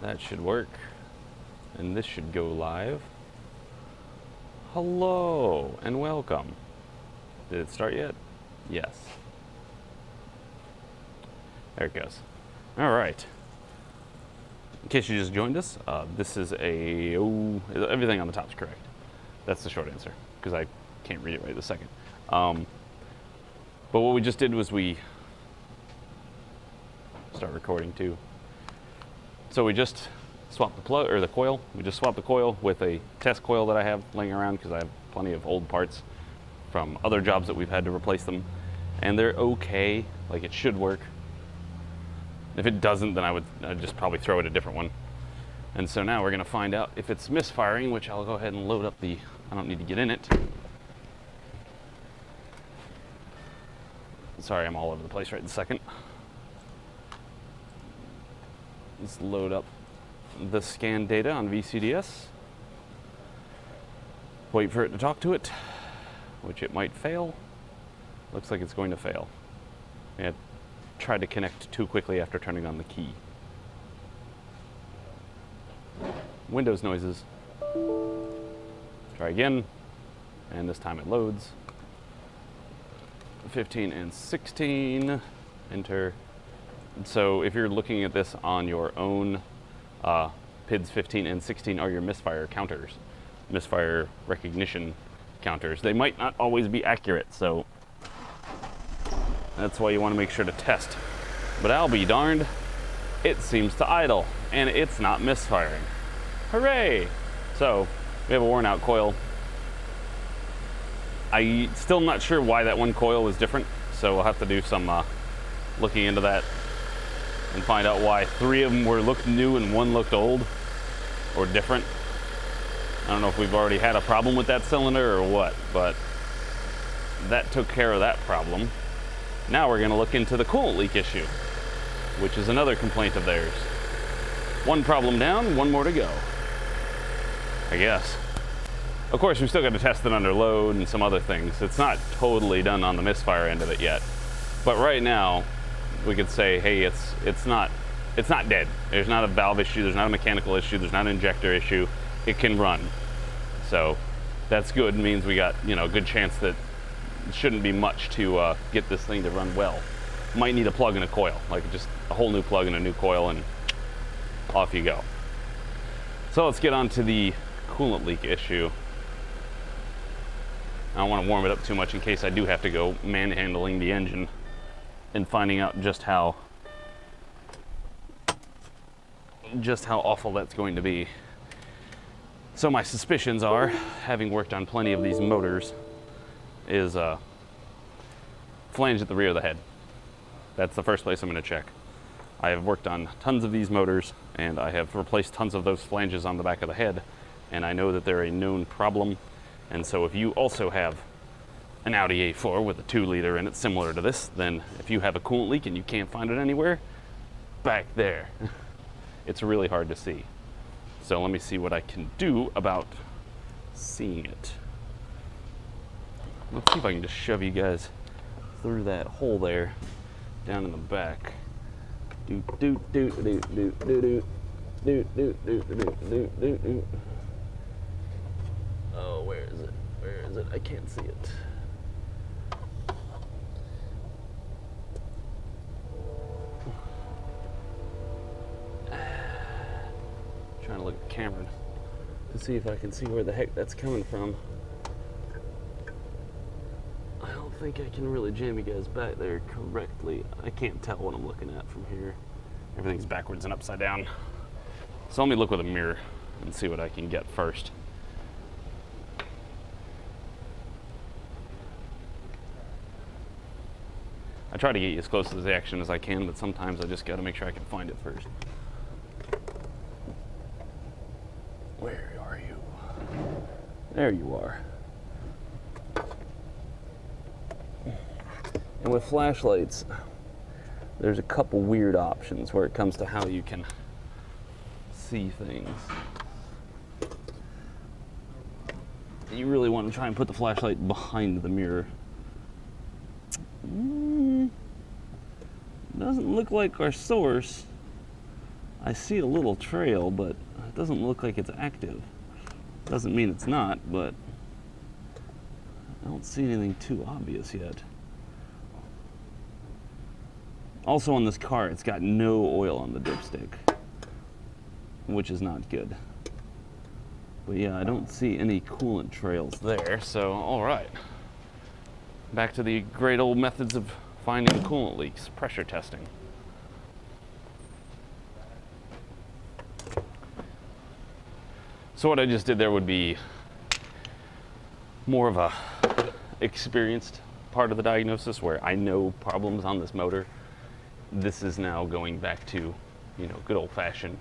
That should work. And this should go live. Hello and welcome. Did it start yet? Yes. There it goes. All right. In case you just joined us, this is everything on the top is correct. That's the short answer, because I can't read it right this second. But what we just did was we start recording too. So we just swapped the plug or the coil. We just swapped the coil with a test coil that I have laying around because I have plenty of old parts from other jobs that we've had to replace them, and they're okay. Like, it should work. If it doesn't, then I'd just probably throw it a different one. And so now we're going to find out if it's misfiring, which I'll go ahead and load up the. I don't need to get in it. Sorry, I'm all over the place right this second. Let's load up the scan data on VCDS. Wait for it to talk to it, which it might fail. Looks like it's going to fail. It tried to connect too quickly after turning on the key. Windows noises. Try again, and this time it loads. 15 and 16, enter. So if you're looking at this on your own, PIDs 15 and 16 are your misfire counters, misfire recognition counters. They might not always be accurate, so that's why you want to make sure to test. But I'll be darned, it seems to idle, and it's not misfiring. Hooray! So we have a worn out coil. I'm still not sure why that one coil was different, so we'll have to do some looking into that and find out why 3 of them looked new and 1 looked old or different. I don't know if we've already had a problem with that cylinder or what, but that took care of that problem. Now we're going to look into the coolant leak issue, which is another complaint of theirs. 1 problem down, 1 more to go, I guess. Of course, we've still got to test it under load and some other things. It's not totally done on the misfire end of it yet. But right now, we could say, hey, it's not dead. There's not a valve issue, there's not a mechanical issue, there's not an injector issue. It can run. So that's good. It means we got, a good chance that it shouldn't be much to get this thing to run well. Might need a plug and a coil, like just a whole new plug and a new coil, and off you go. So let's get on to the coolant leak issue. I don't want to warm it up too much in case I do have to go manhandling the engine and finding out just how awful that's going to be. So my suspicions are, having worked on plenty of these motors, is flange at the rear of the head. That's the first place I'm going to check. I have worked on tons of these motors, and I have replaced tons of those flanges on the back of the head, and I know that they're a known problem. And so if you also have an Audi A4 with a 2-liter in it similar to this, then if you have a coolant leak and you can't find it anywhere, back there, it's really hard to see. So let me see what I can do about seeing it. Let's see if I can just shove you guys through that hole there, down in the back. Doot doot doot doot doot doot doot doot doot doot doot doot. Oh, where is it? Where is it? I can't see it. Trying to look at Cameron to see if I can see where the heck that's coming from. I don't think I can really jam you guys back there correctly. I can't tell what I'm looking at from here. Everything's backwards and upside down. So let me look with a mirror and see what I can get first. I try to get you as close to the action as I can, but sometimes I just got to make sure I can find it first. Where are you? There you are. And with flashlights, there's a couple weird options where it comes to how you can see things. You really want to try and put the flashlight behind the mirror. Doesn't look like our source. I see a little trail, but it doesn't look like it's active. Doesn't mean it's not, but I don't see anything too obvious yet. Also on this car, it's got no oil on the dipstick, which is not good. But yeah, I don't see any coolant trails there, so all right. Back to the great old methods of finding coolant leaks, pressure testing. So what I just did there would be more of a experienced part of the diagnosis where I know problems on this motor. This is now going back to, you know, good old fashioned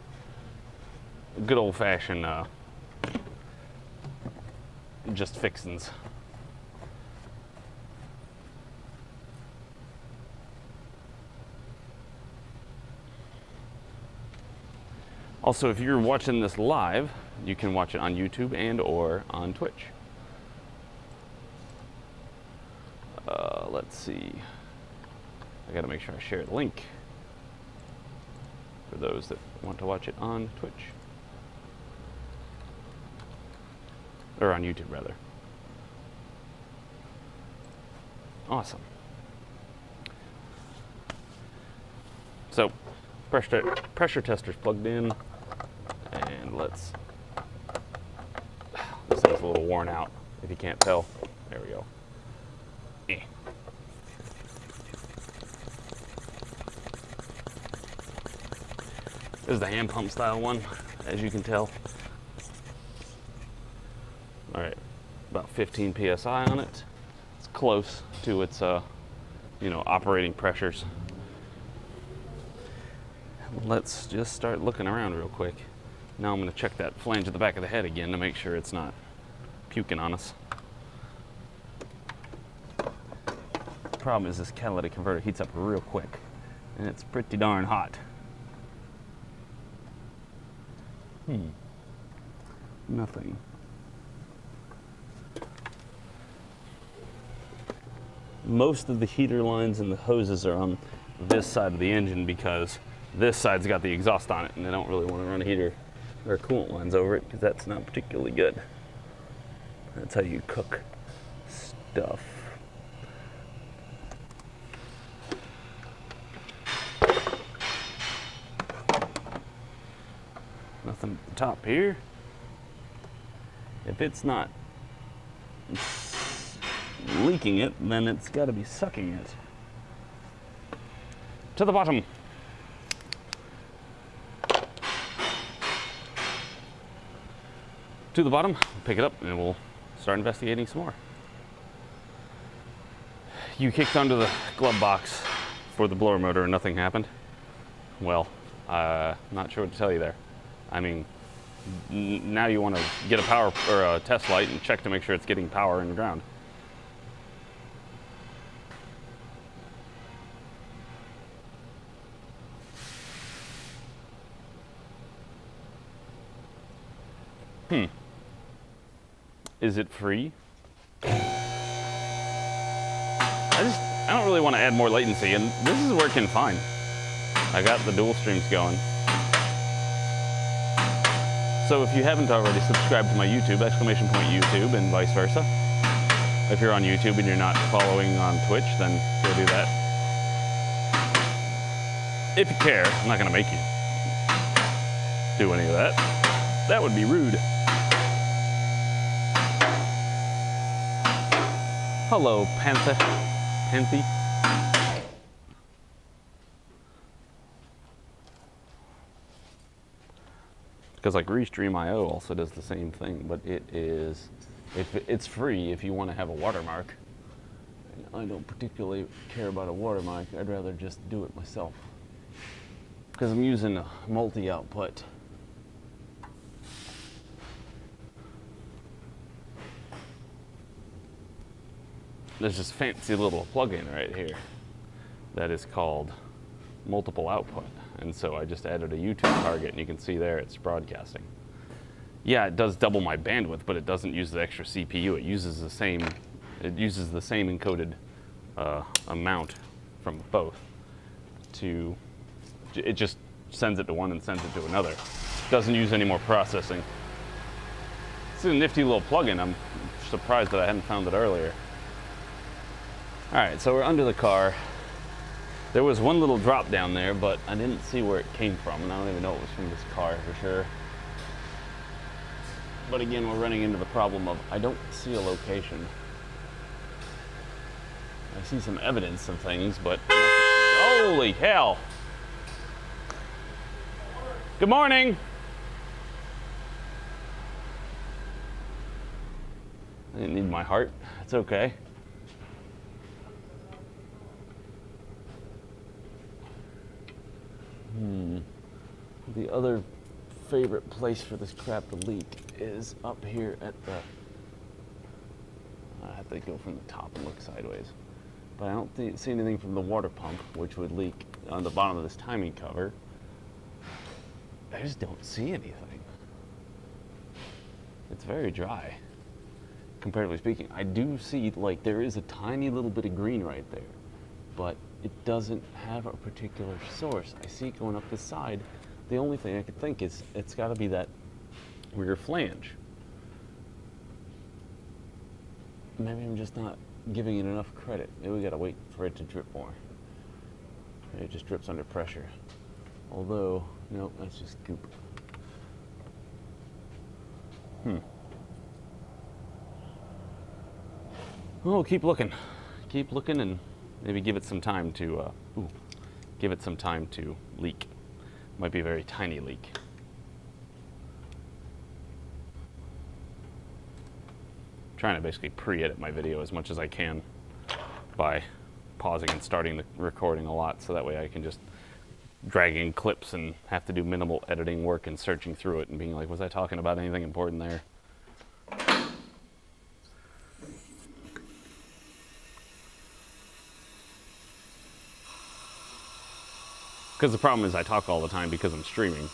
just fixins. Also, if you're watching this live, you can watch it on YouTube and or on Twitch. Let's see. I gotta make sure I share the link for those that want to watch it on Twitch. Or on YouTube, rather. Awesome. So, pressure tester's plugged in, and let's. This thing's a little worn out, if you can't tell. There we go. This is the hand pump style one, as you can tell. All right, about 15 psi on it. It's close to its, operating pressures. Let's just start looking around real quick. Now I'm going to check that flange at the back of the head again to make sure it's not puking on us. The problem is this catalytic converter heats up real quick, and it's pretty darn hot. Nothing. Most of the heater lines and the hoses are on this side of the engine because this side's got the exhaust on it, and they don't really want to run a heater or coolant lines over it because that's not particularly good. That's how you cook stuff. Nothing at the top here. If it's not leaking it, then it's got to be sucking it. To the bottom. To the bottom, pick it up, and we'll start investigating some more. You kicked onto the glove box for the blower motor and nothing happened. Well, not sure what to tell you there. I mean, now you want to get a power or a test light and check to make sure it's getting power in the ground. Is it free? I don't really want to add more latency, and this is working fine. I got the dual streams going. So if you haven't already subscribed to my YouTube, !YouTube, and vice versa. If you're on YouTube and you're not following on Twitch, then go do that. If you care, I'm not gonna make you do any of that. That would be rude. Hello, Panthy. Because like Restream.io also does the same thing, but it's free if you want to have a watermark. And I don't particularly care about a watermark. I'd rather just do it myself. Because I'm using a multi-output. There's this fancy little plug-in right here that is called multiple output. And so I just added a YouTube target, and you can see there it's broadcasting. Yeah, it does double my bandwidth, but it doesn't use the extra CPU. It uses the same encoded amount from both. It just sends it to one and sends it to another. Doesn't use any more processing. It's a nifty little plugin. I'm surprised that I hadn't found it earlier. All right, so we're under the car. There was one little drop down there, but I didn't see where it came from, and I don't even know it was from this car for sure. But again, we're running into the problem of I don't see a location. I see some evidence of things, but holy hell! Good morning! I didn't need my heart. It's okay. The other favorite place for this crap to leak is up here at the... I have to go from the top and look sideways. But I don't see anything from the water pump, which would leak on the bottom of this timing cover. I just don't see anything. It's very dry, comparatively speaking. I do see, like, there is a tiny little bit of green right there, but it doesn't have a particular source. I see it going up this side. The only thing I could think is it's got to be that rear flange. Maybe I'm just not giving it enough credit. Maybe we got to wait for it to drip more. Maybe it just drips under pressure. Although, no, that's just goop. Oh, keep looking. Keep looking and maybe give it some time to, give it some time to leak. Might be a very tiny leak. I'm trying to basically pre-edit my video as much as I can by pausing and starting the recording a lot, so that way I can just drag in clips and have to do minimal editing work and searching through it and being like, was I talking about anything important there? Because the problem is I talk all the time because I'm streaming,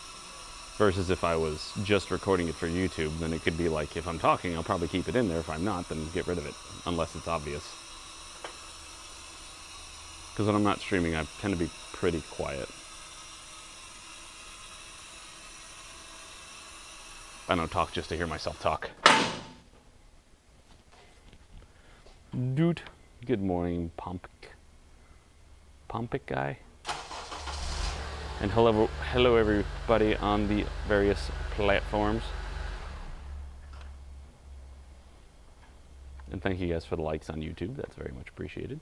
versus if I was just recording it for YouTube, then it could be like, if I'm talking, I'll probably keep it in there. If I'm not, then get rid of it, unless it's obvious. Because when I'm not streaming, I tend to be pretty quiet. I don't talk just to hear myself talk. Dude, good morning, Pompic guy. And hello everybody on the various platforms. And thank you guys for the likes on YouTube. That's very much appreciated.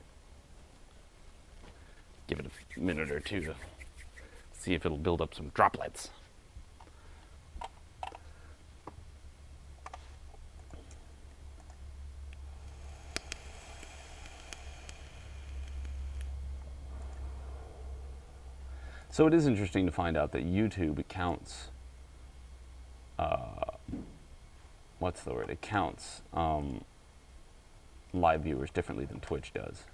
Give it a minute or two to see if it'll build up some droplets. So it is interesting to find out that YouTube counts, what's the word? It counts live viewers differently than Twitch does.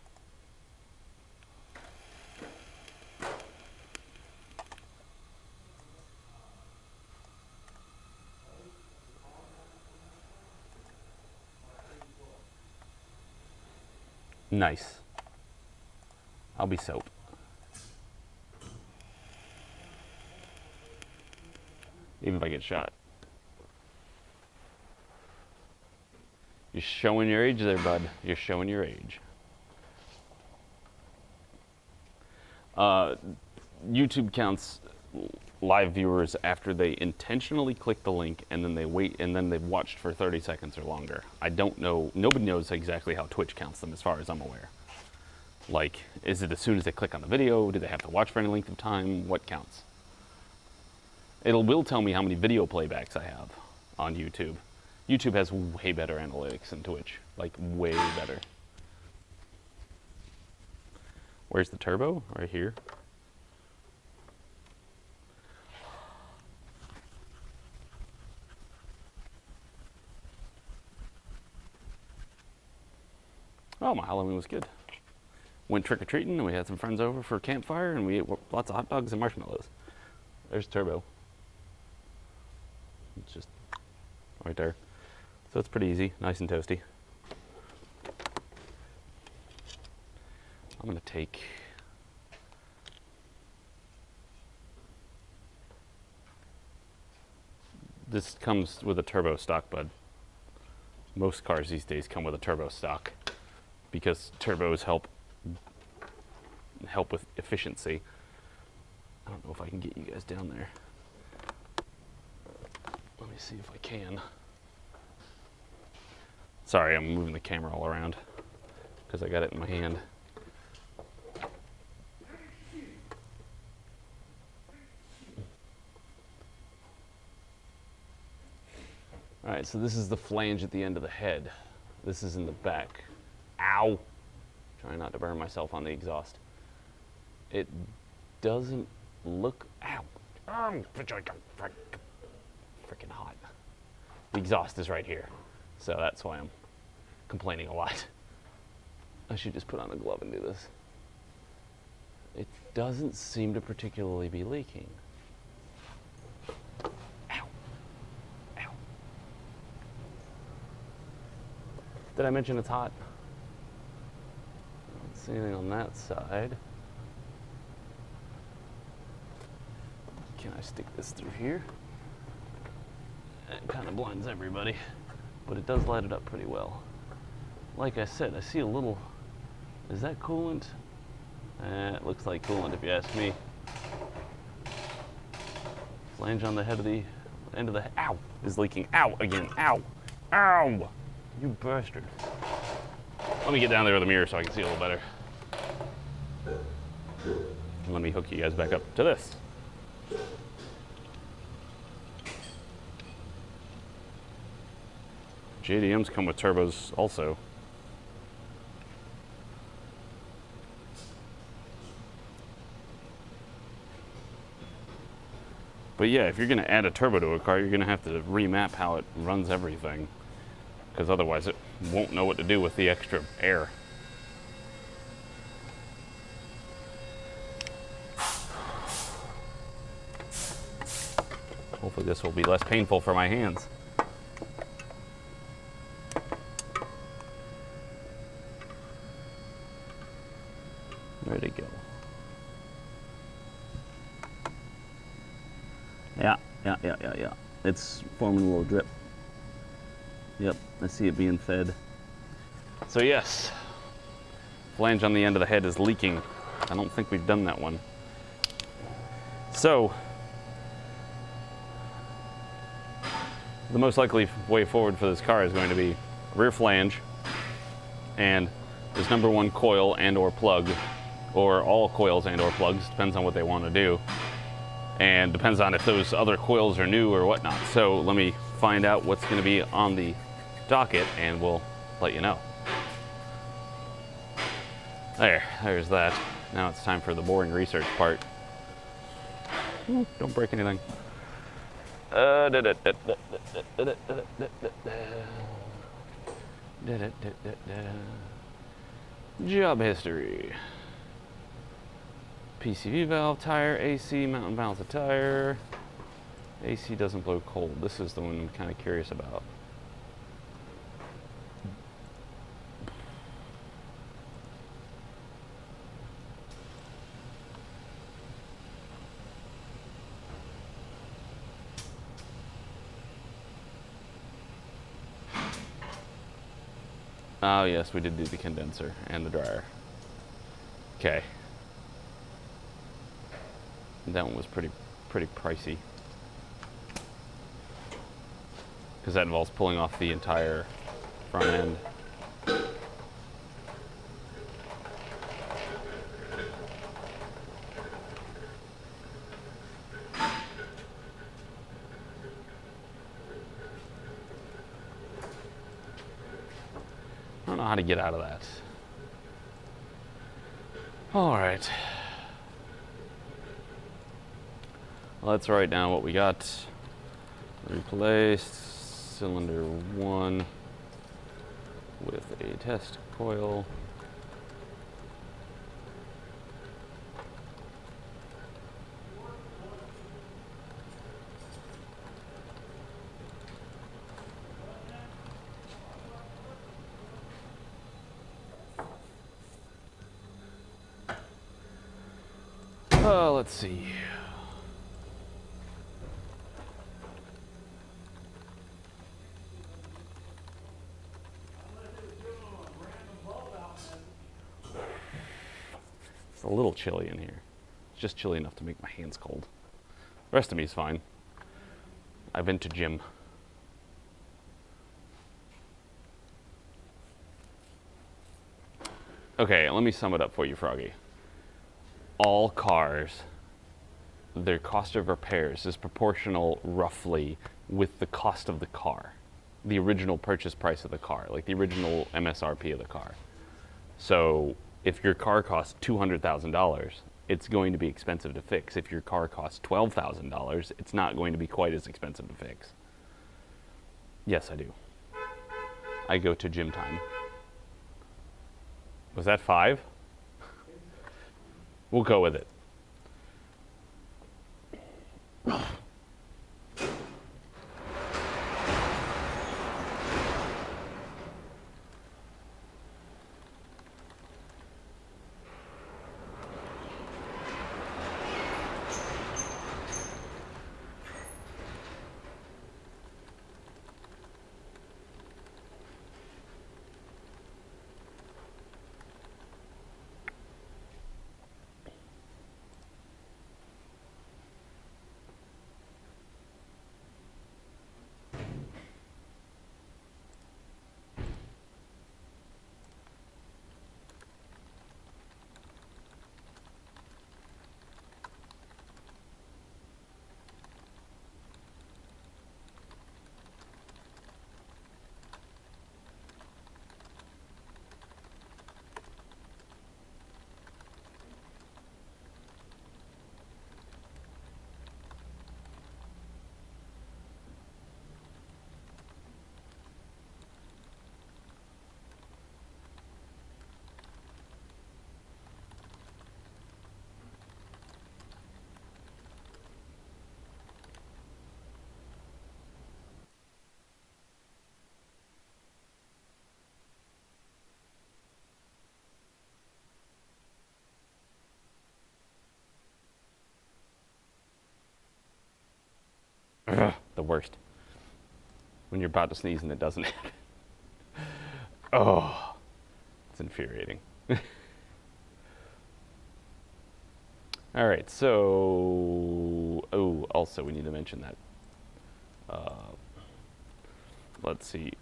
Nice. I'll be soap. Even if I get shot. You're showing your age there, bud. You're showing your age. YouTube counts live viewers after they intentionally click the link and then they wait and then they've watched for 30 seconds or longer. I don't know. Nobody knows exactly how Twitch counts them as far as I'm aware. Like, is it as soon as they click on the video? Do they have to watch for any length of time? What counts? It will tell me how many video playbacks I have on YouTube. YouTube has way better analytics than Twitch, like way better. Where's the turbo? Right here. Oh, my Halloween was good. Went trick-or-treating and we had some friends over for a campfire and we ate lots of hot dogs and marshmallows. There's turbo. It's just right there. So it's pretty easy, nice and toasty. I'm gonna take This comes with a turbo stock, bud. Most cars these days come with a turbo stock because turbos help with efficiency. I don't know if I can get you guys down there. Let me see if I can. Sorry, I'm moving the camera all around because I got it in my hand. All right, so this is the flange at the end of the head. This is in the back. Ow! Trying not to burn myself on the exhaust. It doesn't look, ow! Freaking hot. The exhaust is right here, so that's why I'm complaining a lot. I should just put on a glove and do this. It doesn't seem to particularly be leaking. Did I mention it's hot? I don't see anything on that side. Can I stick this through here? It kind of blinds everybody, but it does light it up pretty well. Like I said, I see a little, is that coolant? It looks like coolant if you ask me. Flange on the head of the, end of the, ow, is leaking. Ow, again, ow, ow! You bastard. Let me get down there with a mirror so I can see a little better. And let me hook you guys back up to this. JDMs come with turbos also. But yeah, if you're gonna add a turbo to a car, you're gonna have to remap how it runs everything, because otherwise it won't know what to do with the extra air. Hopefully this will be less painful for my hands. Ready to go. Yeah. It's forming a little drip. Yep, I see it being fed. So yes, flange on the end of the head is leaking. I don't think we've done that one. So, the most likely way forward for this car is going to be rear flange and this number one coil and or plug, or all coils and or plugs, depends on what they want to do. And depends on if those other coils are new or whatnot. So let me find out what's going to be on the docket and we'll let you know. There's that. Now it's time for the boring research part. Ooh, don't break anything. Job history. PCV valve, tire, AC, mountain balance of tire. AC doesn't blow cold. This is the one I'm kind of curious about. Oh yes, we did do the condenser and the dryer. Okay. That one was pretty pricey, because that involves pulling off the entire front end. I don't know how to get out of that. All right. Let's write down what we got. Replaced cylinder 1 with a test coil. Let's see. It's a little chilly in here. It's just chilly enough to make my hands cold. The rest of me is fine. I've been to gym. Okay, let me sum it up for you, Froggy. All cars, their cost of repairs is proportional roughly with the cost of the car, the original purchase price of the car, like the original MSRP of the car. So if your car costs $200,000, it's going to be expensive to fix. If your car costs $12,000, it's not going to be quite as expensive to fix. Yes, I do. I go to gym time. Was that 5? We'll go with it. Ugh, the worst. When you're about to sneeze and it doesn't happen. Oh, it's infuriating. All right, so, oh, also we need to mention that. Let's see.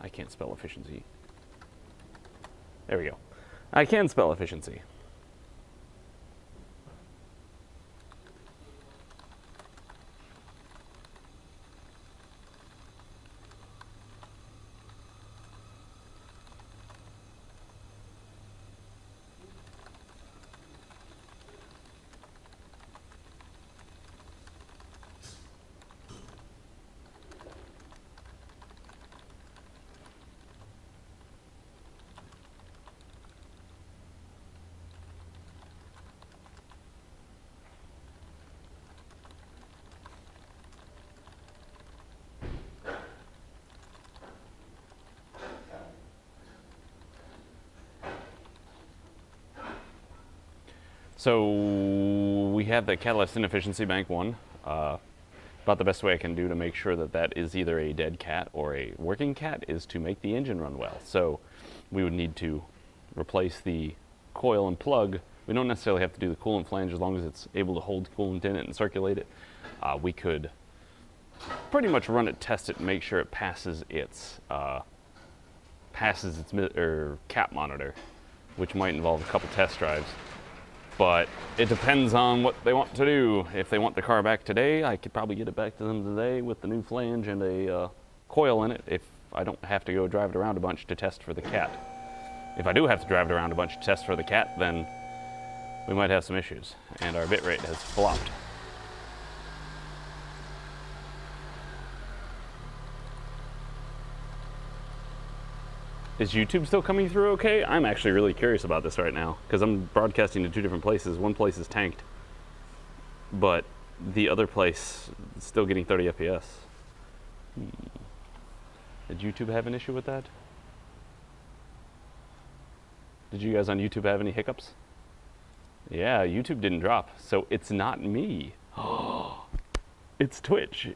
I can't spell efficiency. There we go. I can spell efficiency. So we have the catalyst inefficiency bank one. About the best way I can do to make sure that that is either a dead cat or a working cat is to make the engine run well. So we would need to replace the coil and plug. We don't necessarily have to do the coolant flange as long as it's able to hold coolant in it and circulate it. We could pretty much run it, test it, and make sure it passes its cap monitor, which might involve a couple test drives. But it depends on what they want to do. If they want the car back today, I could probably get it back to them today with the new flange and a coil in it if I don't have to go drive it around a bunch to test for the cat. If I do have to drive it around a bunch to test for the cat, then we might have some issues, and our bitrate has flopped. Is YouTube still coming through okay? I'm actually really curious about this right now because I'm broadcasting to 2 different places. One place is tanked, but the other place is still getting 30 FPS. Did YouTube have an issue with that? Did you guys on YouTube have any hiccups? Yeah, YouTube didn't drop, so it's not me. It's Twitch.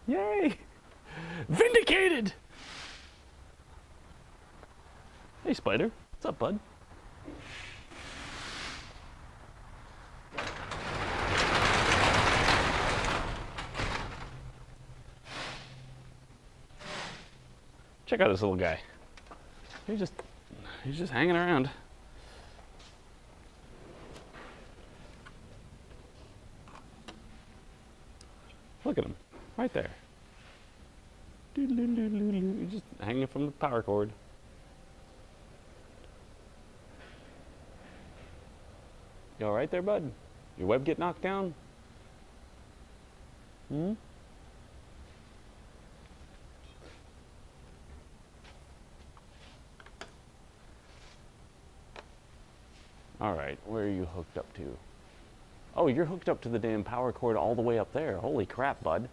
Yay! Vindicated! Hey, Spider. What's up, bud? Check out this little guy. He's just hanging around. Look at him, right there. He's just hanging from the power cord. You all right there, bud? Your web get knocked down? Hmm? All right, where are you hooked up to? Oh, you're hooked up to the damn power cord all the way up there. Holy crap, bud.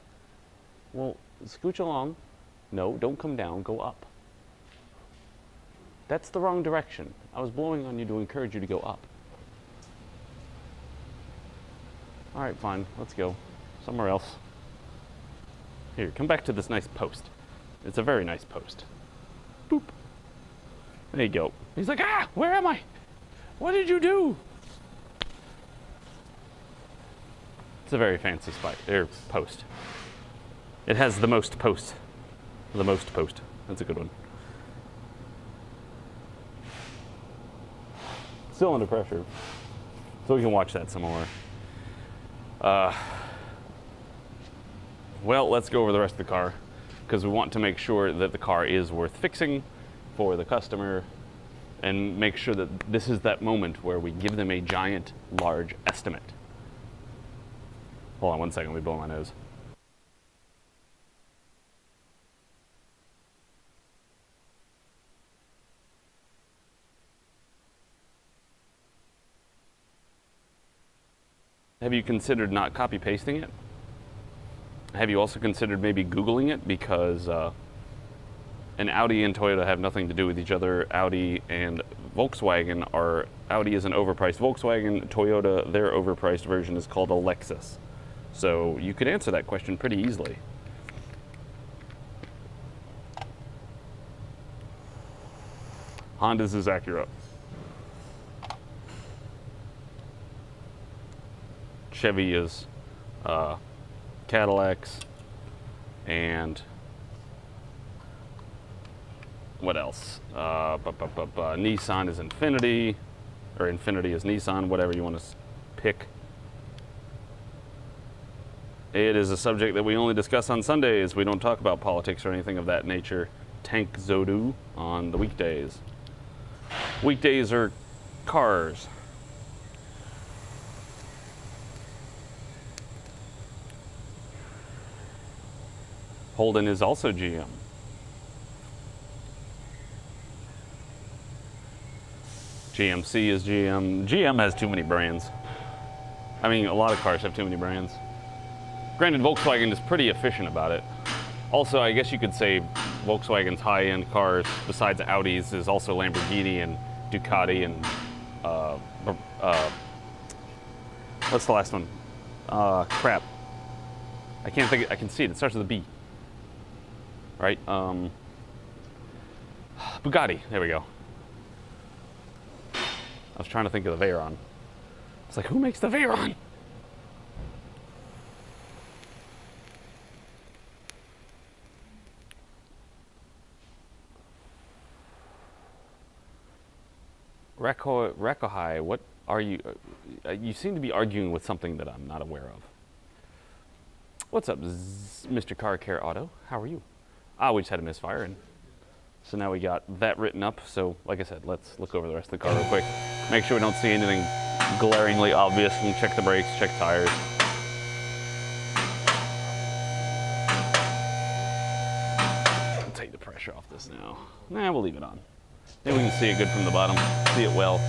Well, scooch along. No, don't come down, go up. That's the wrong direction. I was blowing on you to encourage you to go up. All right, fine, let's go. Somewhere else. Here, come back to this nice post. It's a very nice post. Boop. There you go. He's like, ah, where am I? What did you do? It's a very fancy post. It has the most post. The most post. That's a good one. Still under pressure. So we can watch that some more. Well, let's go over the rest of the car because we want to make sure that the car is worth fixing for the customer and make sure that this is that moment where we give them a giant, large estimate. Hold on one second, let me blow my nose. Have you considered not copy pasting it? Have you also considered maybe Googling it? Because an Audi and Toyota have nothing to do with each other. Audi and Volkswagen are, Audi is an overpriced Volkswagen, Toyota, their overpriced version is called a Lexus. So you could answer that question pretty easily. Honda's is Acura. Chevy is Cadillacs, and what else? Nissan is Infiniti, or Infiniti is Nissan, whatever you want to pick. It is a subject that we only discuss on Sundays. We don't talk about politics or anything of that nature. Tank Zodu on the weekdays. Weekdays are cars. Holden is also GM. GMC is GM. GM has too many brands. I mean, a lot of cars have too many brands. Granted, Volkswagen is pretty efficient about it. Also, I guess you could say Volkswagen's high-end cars, besides Audis, is also Lamborghini and Ducati and what's the last one? Crap. I can't think. I can see it. It starts with a B. Right? Bugatti. There we go. I was trying to think of the Veyron. It's like, who makes the Veyron? Rakohai, what are you? You seem to be arguing with something that I'm not aware of. What's up, Mr. Car Care Auto? How are you? We just had a misfire, and so now we got that written up. So, like I said, let's look over the rest of the car real quick. Make sure we don't see anything glaringly obvious, and check the brakes, check tires. I'll take the pressure off this now. Nah, we'll leave it on. Maybe we can see it good from the bottom, see it well.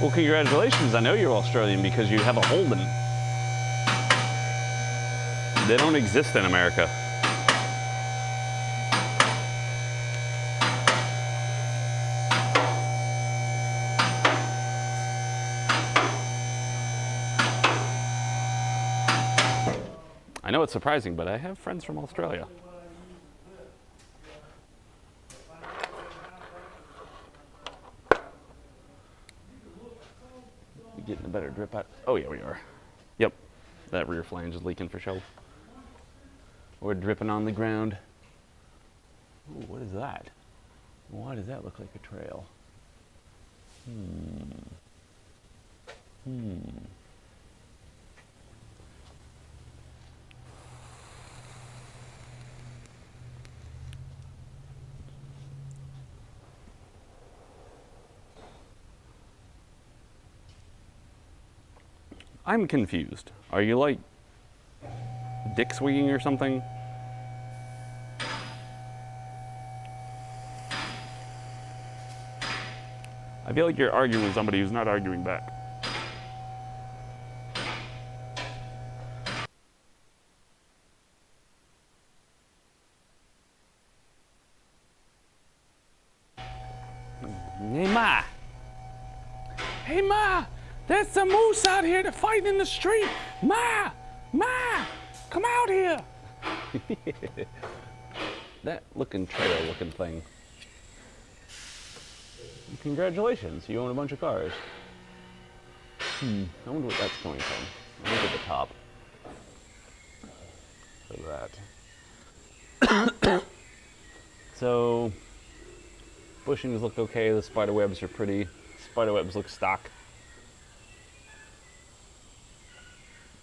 Well, congratulations. I know you're Australian because you have a Holden. They don't exist in America. I know it's surprising, but I have friends from Australia. You getting a better drip out? Oh yeah, we are. Yep, that rear flange is leaking for sure. We're dripping on the ground. Ooh, what is that? Why does that look like a trail? I'm confused. Are you like dick swinging or something? I feel like you're arguing with somebody who's not arguing back. Hey Ma! Hey Ma! There's some moose out here to fight in the street! Ma! Ma! Come out here! That looking trailer looking thing. Congratulations, you own a bunch of cars. I wonder what that's going from. Look at the top. Look at that. So, bushings look okay, the spider webs are pretty. Spider webs look stock.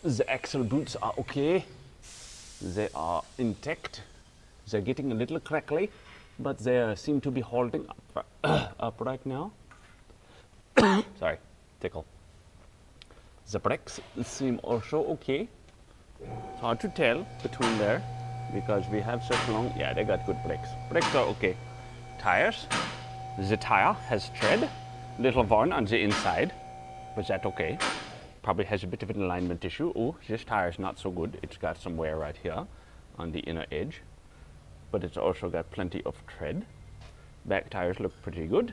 The axle boots are okay. They are intact. They're getting a little crackly, but they seem to be holding up right now. Sorry, tickle. The brakes seem also okay. It's hard to tell between there because we have such long. Yeah, they got good brakes. Brakes are okay. Tires. The tire has tread, little worn on the inside, but that's okay. Probably has a bit of an alignment issue. Oh, this tire is not so good. It's got some wear right here on the inner edge, but it's also got plenty of tread. Back tires look pretty good.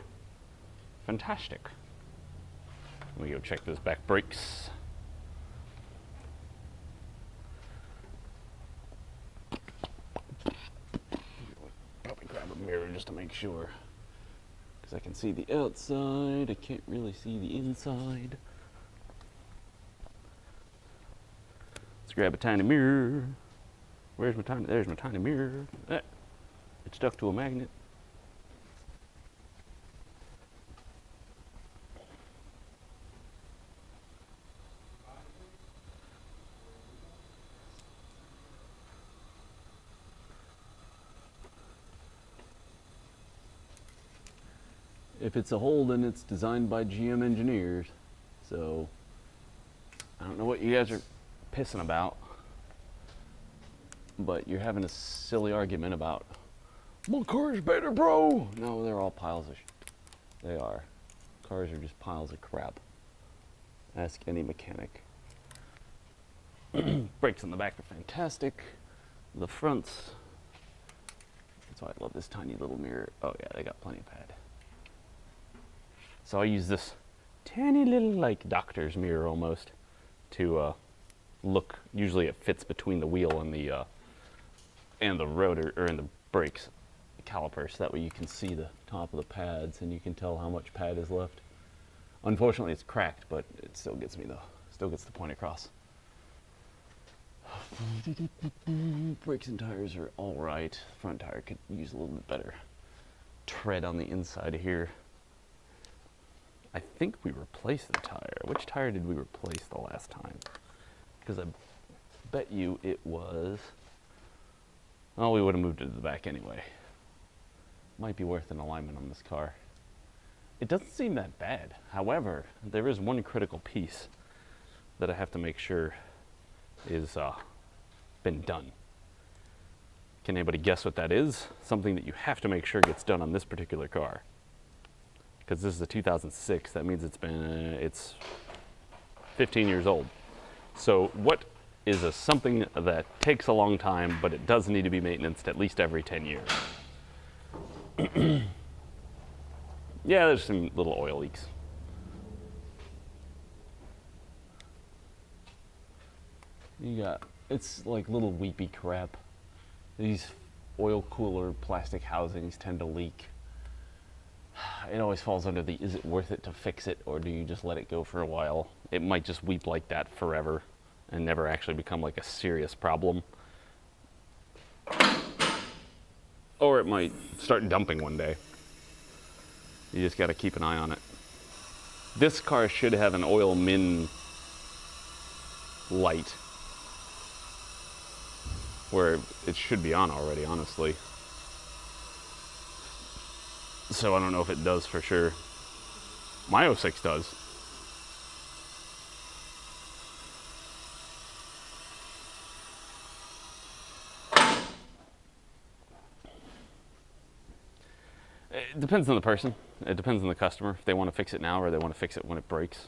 Fantastic. Let me go check those back brakes. Probably grab a mirror just to make sure, because I can see the outside. I can't really see the inside. Let's grab a tiny mirror. Where's my tiny? There's my tiny mirror. Ah, it's stuck to a magnet. If it's a hole, then it's designed by GM engineers. So I don't know what you guys are pissing about, but you're having a silly argument about my car's better, bro. No, they're all piles of shit. They are. Cars are just piles of crap. Ask any mechanic. Brakes on the back are fantastic. The fronts. That's why I love this tiny little mirror. Oh yeah, they got plenty of pad. So I use this tiny little like doctor's mirror almost to look. Usually it fits between the wheel and the rotor, or in the brakes calipers. That way you can see the top of the pads and you can tell how much pad is left. Unfortunately it's cracked, but it still gets me still gets the point across. Brakes and tires are all right. Front tire could use a little bit better tread on the inside of here. I think we replaced the tire. Which tire did we replace the last time? Because I bet you it was... Well, we would have moved it to the back anyway. Might be worth an alignment on this car. It doesn't seem that bad. However, there is one critical piece that I have to make sure is been done. Can anybody guess what that is? Something that you have to make sure gets done on this particular car. Because this is a 2006, that means it's 15 years old. So what is something that takes a long time, but it does need to be maintained at least every 10 years? Yeah, there's some little oil leaks. You got It's like little weepy crap. These oil cooler plastic housings tend to leak. It always falls under the, is it worth it to fix it, or do you just let it go for a while? It might just weep like that forever and never actually become like a serious problem. Or it might start dumping one day. You just gotta keep an eye on it. This car should have an oil min light, where it should be on already, honestly. So I don't know if it does for sure. My 06 does. It depends on the person. It depends on the customer, if they want to fix it now or they want to fix it when it breaks.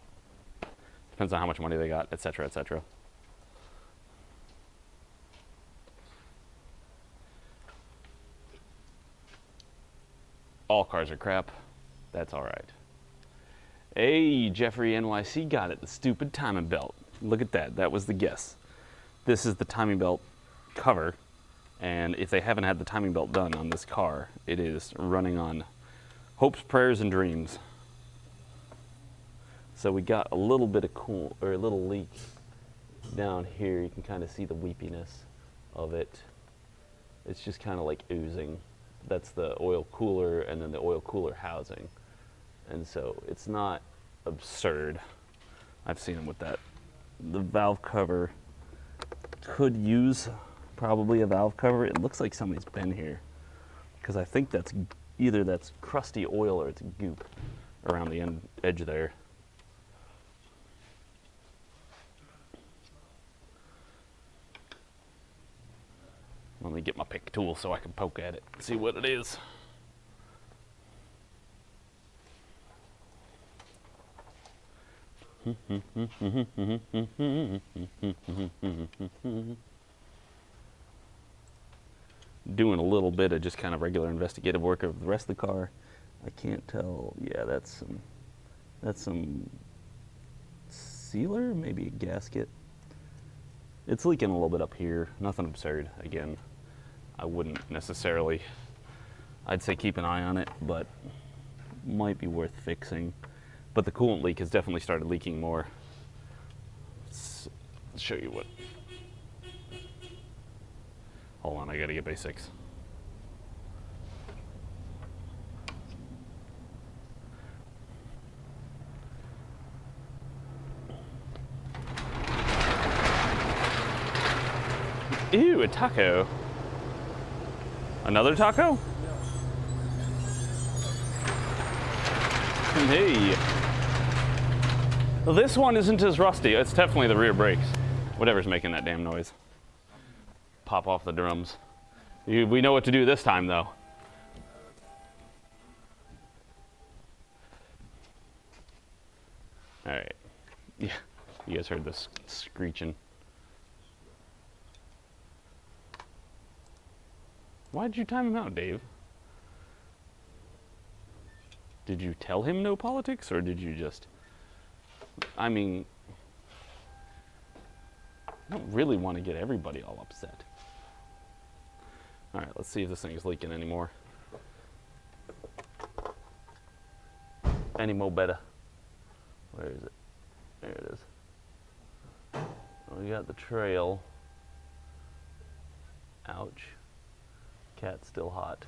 Depends on how much money they got, etc., etc. All cars are crap. That's all right. Hey, Jeffrey NYC got it. The stupid timing belt. Look at that. That was the guess. This is the timing belt cover. And if they haven't had the timing belt done on this car, it is running on hopes, prayers, and dreams. So we got a little bit of a little leak down here. You can kind of see the weepiness of it. It's just kind of like oozing. That's the oil cooler and then the oil cooler housing. And so it's not absurd. I've seen them with that. The valve cover could use probably a valve cover. It looks like somebody's been here, because I think that's either that's crusty oil or it's goop around the edge there. Let me get my pick tool so I can poke at it and see what it is. Doing a little bit of just kind of regular investigative work of the rest of the car. I can't tell. Yeah, that's some sealer, maybe a gasket. It's leaking a little bit up here. Nothing absurd. Again, I wouldn't necessarily. I'd say keep an eye on it, but might be worth fixing. But the coolant leak has definitely started leaking more. Let's show you what. Hold on, I gotta get basics. Ew, a taco. Another taco? Yeah. Hey. Well, this one isn't as rusty. It's definitely the rear brakes. Whatever's making that damn noise. Pop off the drums. We know what to do this time, though. All right. Yeah, you guys heard this screeching. Why did you time him out, Dave? Did you tell him no politics, or did you just... I mean, I don't really want to get everybody all upset. All right, let's see if this thing is leaking anymore. Any mo better. Where is it? There it is. We got the trail. Ouch. Cat's still hot.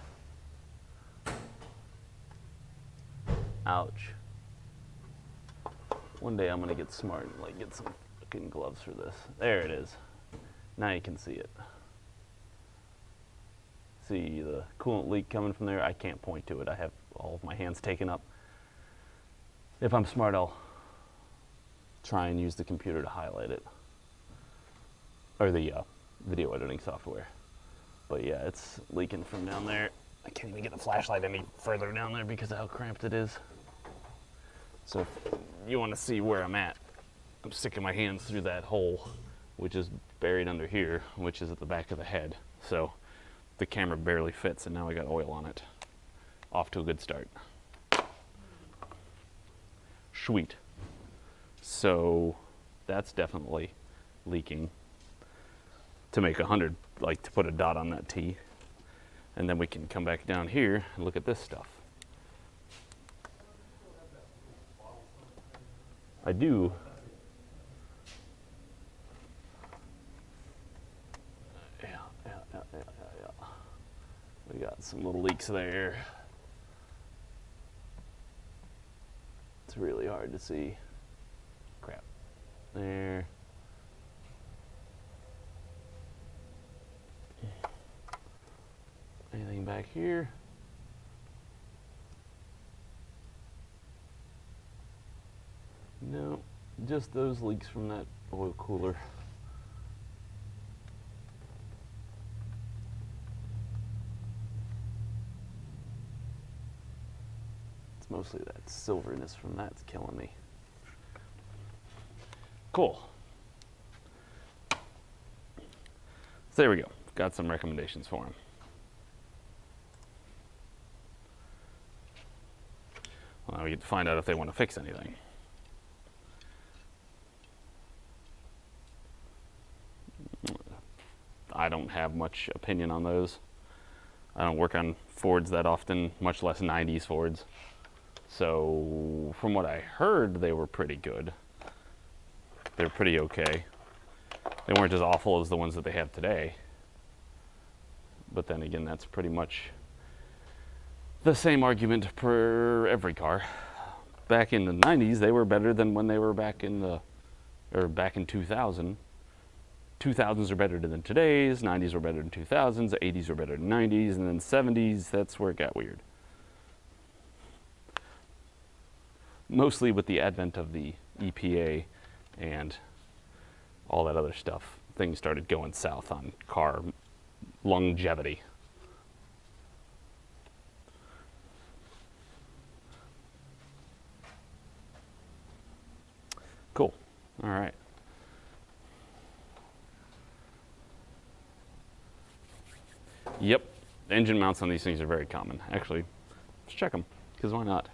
Ouch. One day I'm gonna get smart and like get some fucking gloves for this. There it is. Now you can see it. See the coolant leak coming from there? I can't point to it. I have all of my hands taken up. If I'm smart, I'll try and use the computer to highlight it. Or the video editing software. But yeah, it's leaking from down there. I can't even get the flashlight any further down there because of how cramped it is. So if you want to see where I'm at, I'm sticking my hands through that hole, which is buried under here, which is at the back of the head. So the camera barely fits, and now I got oil on it. Off to a good start. Sweet. So that's definitely leaking. to make 100, like to put a dot on that T. And then we can come back down here and look at this stuff. I do. Yeah. We got some little leaks there. It's really hard to see. Crap. There. Anything back here? No, just those leaks from that oil cooler. It's mostly that silverness from that's killing me. Cool. So there we go. Got some recommendations for him. Well, now we get to find out if they want to fix anything. I don't have much opinion on those. I don't work on Fords that often, much less 90s Fords. So from what I heard, they were pretty good. They're pretty okay. They weren't as awful as the ones that they have today. But then again, that's pretty much the same argument for every car. Back in the 90s, they were better than when they were back in 2000. 2000s are better than today's, 90s were better than 2000s, 80s were better than 90s, and then 70s, that's where it got weird. Mostly with the advent of the EPA and all that other stuff, things started going south on car longevity. Cool. All right. Yep. Engine mounts on these things are very common. Actually, let's check them, because why not?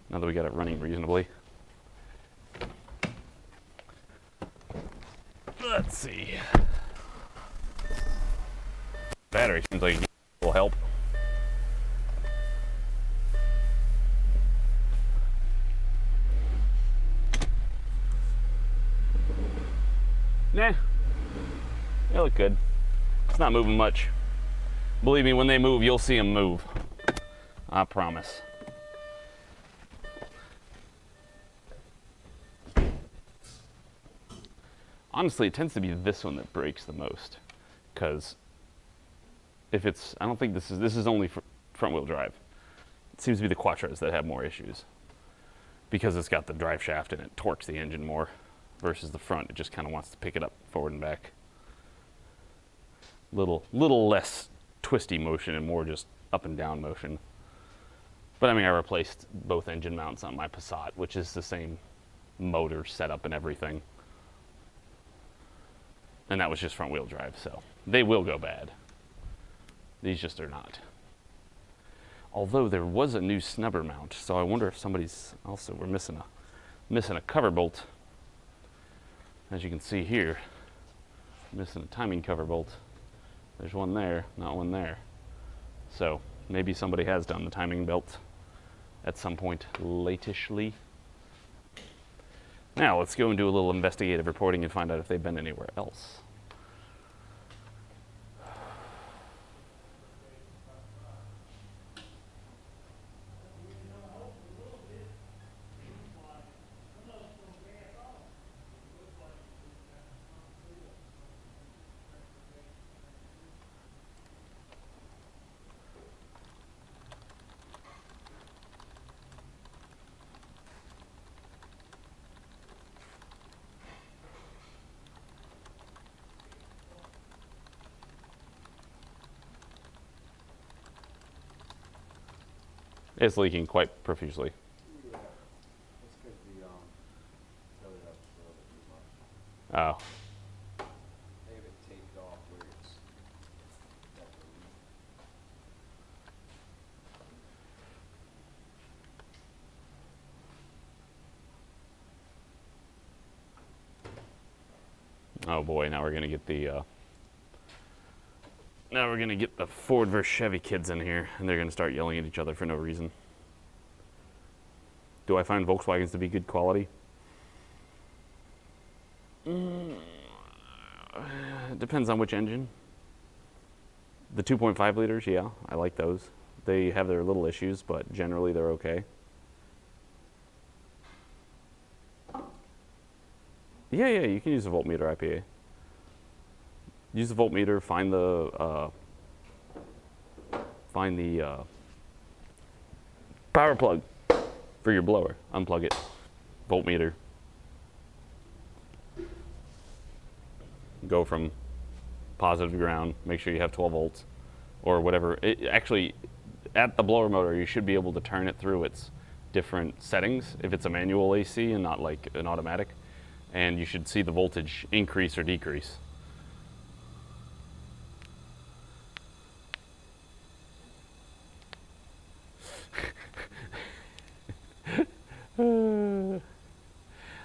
Now that we got it running reasonably. Let's see. Battery seems like it will help. Nah, they look good. It's not moving much. Believe me, when they move, you'll see them move. I promise. Honestly, it tends to be this one that breaks the most, because if it's, I don't think this is only for front-wheel drive. It seems to be the Quattros that have more issues, because it's got the drive shaft and it torques the engine more, versus the front. It just kind of wants to pick it up forward and back. Little less twisty motion and more just up and down motion. But I mean, I replaced both engine mounts on my Passat, which is the same motor setup and everything. And that was just front wheel drive, so they will go bad. These just are not. Although there was a new snubber mount, so I wonder if somebody's also, we're missing a cover bolt. As you can see here, missing a timing cover bolt. There's one there, not one there. So maybe somebody has done the timing belt at some point latishly. Now let's go and do a little investigative reporting and find out if they've been anywhere else. It's leaking quite profusely. Yeah, it's because the filled it up just a little bit too much. Oh. They have it taped off where it's definitely. Oh boy, now we're gonna get the Ford versus Chevy kids in here, and they're gonna start yelling at each other for no reason. Do I find Volkswagens to be good quality? It depends on which engine. The 2.5 liters, yeah, I like those. They have their little issues, but generally they're okay. Yeah, you can use a voltmeter IPA. Use the voltmeter, find the power plug for your blower. Unplug it. Voltmeter. Go from positive to ground. Make sure you have 12 volts or whatever. Actually, at the blower motor, you should be able to turn it through its different settings if it's a manual AC and not like an automatic. And you should see the voltage increase or decrease.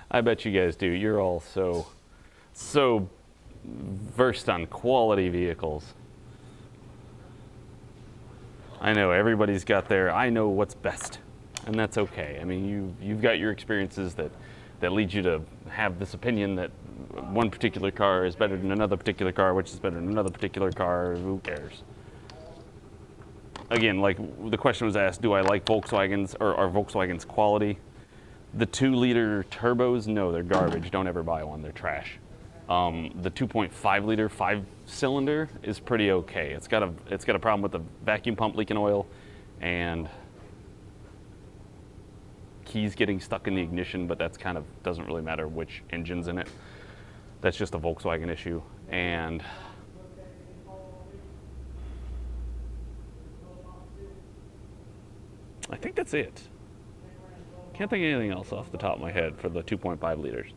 I bet you guys do. You're all so versed on quality vehicles. I know everybody's got their I know what's best, and that's okay. I mean, you've got your experiences that lead you to have this opinion that one particular car is better than another particular car, which is better than another particular car. Who cares? Again, like the question was asked, do I like Volkswagens, or are Volkswagens quality? The 2-liter turbos, no, they're garbage. Don't ever buy one. They're trash. The 2.5 liter 5-cylinder is pretty okay. It's got a problem with the vacuum pump leaking oil and keys getting stuck in the ignition, but that's kind of doesn't really matter which engine's in it. That's just a Volkswagen issue. And I think that's it. Can't think of anything else off the top of my head for the 2.5 liters.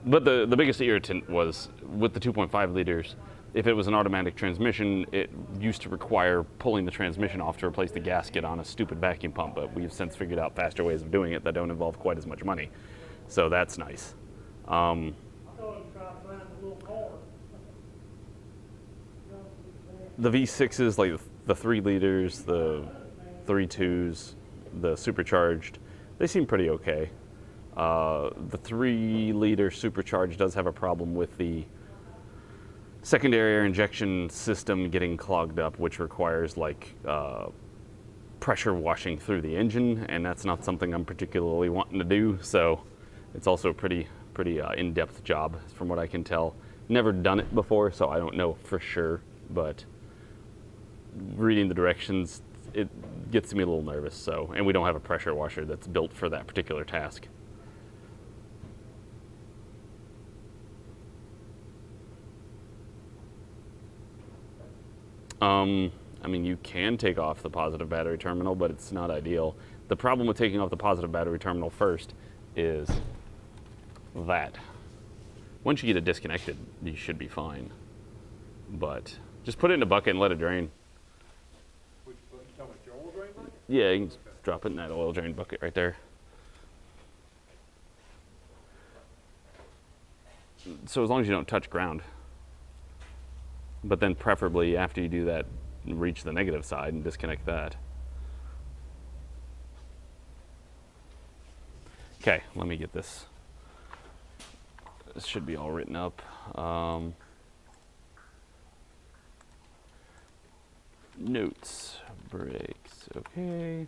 But the biggest irritant was with the 2.5 liters, if it was an automatic transmission, it used to require pulling the transmission off to replace the gasket on a stupid vacuum pump, but we've since figured out faster ways of doing it that don't involve quite as much money. So that's nice. The V6s, like the 3 liters, the 3.2s, the supercharged, they seem pretty okay. The 3-liter supercharged does have a problem with the secondary air injection system getting clogged up, which requires like pressure washing through the engine, and that's not something I'm particularly wanting to do. So it's also a pretty in-depth job, from what I can tell. Never done it before, so I don't know for sure, but reading the directions, it gets me a little nervous. So, and we don't have a pressure washer that's built for that particular task. I mean, you can take off the positive battery terminal, but it's not ideal. The problem with taking off the positive battery terminal first is that once you get it disconnected, you should be fine. But just put it in a bucket and let it drain. Which bucket? You talking about your oil drain bucket? Yeah, you can just drop it in that oil drain bucket right there. So as long as you don't touch ground. But then preferably after you do that, reach the negative side and disconnect that. Okay, let me get this. This should be all written up. Notes, brakes, okay.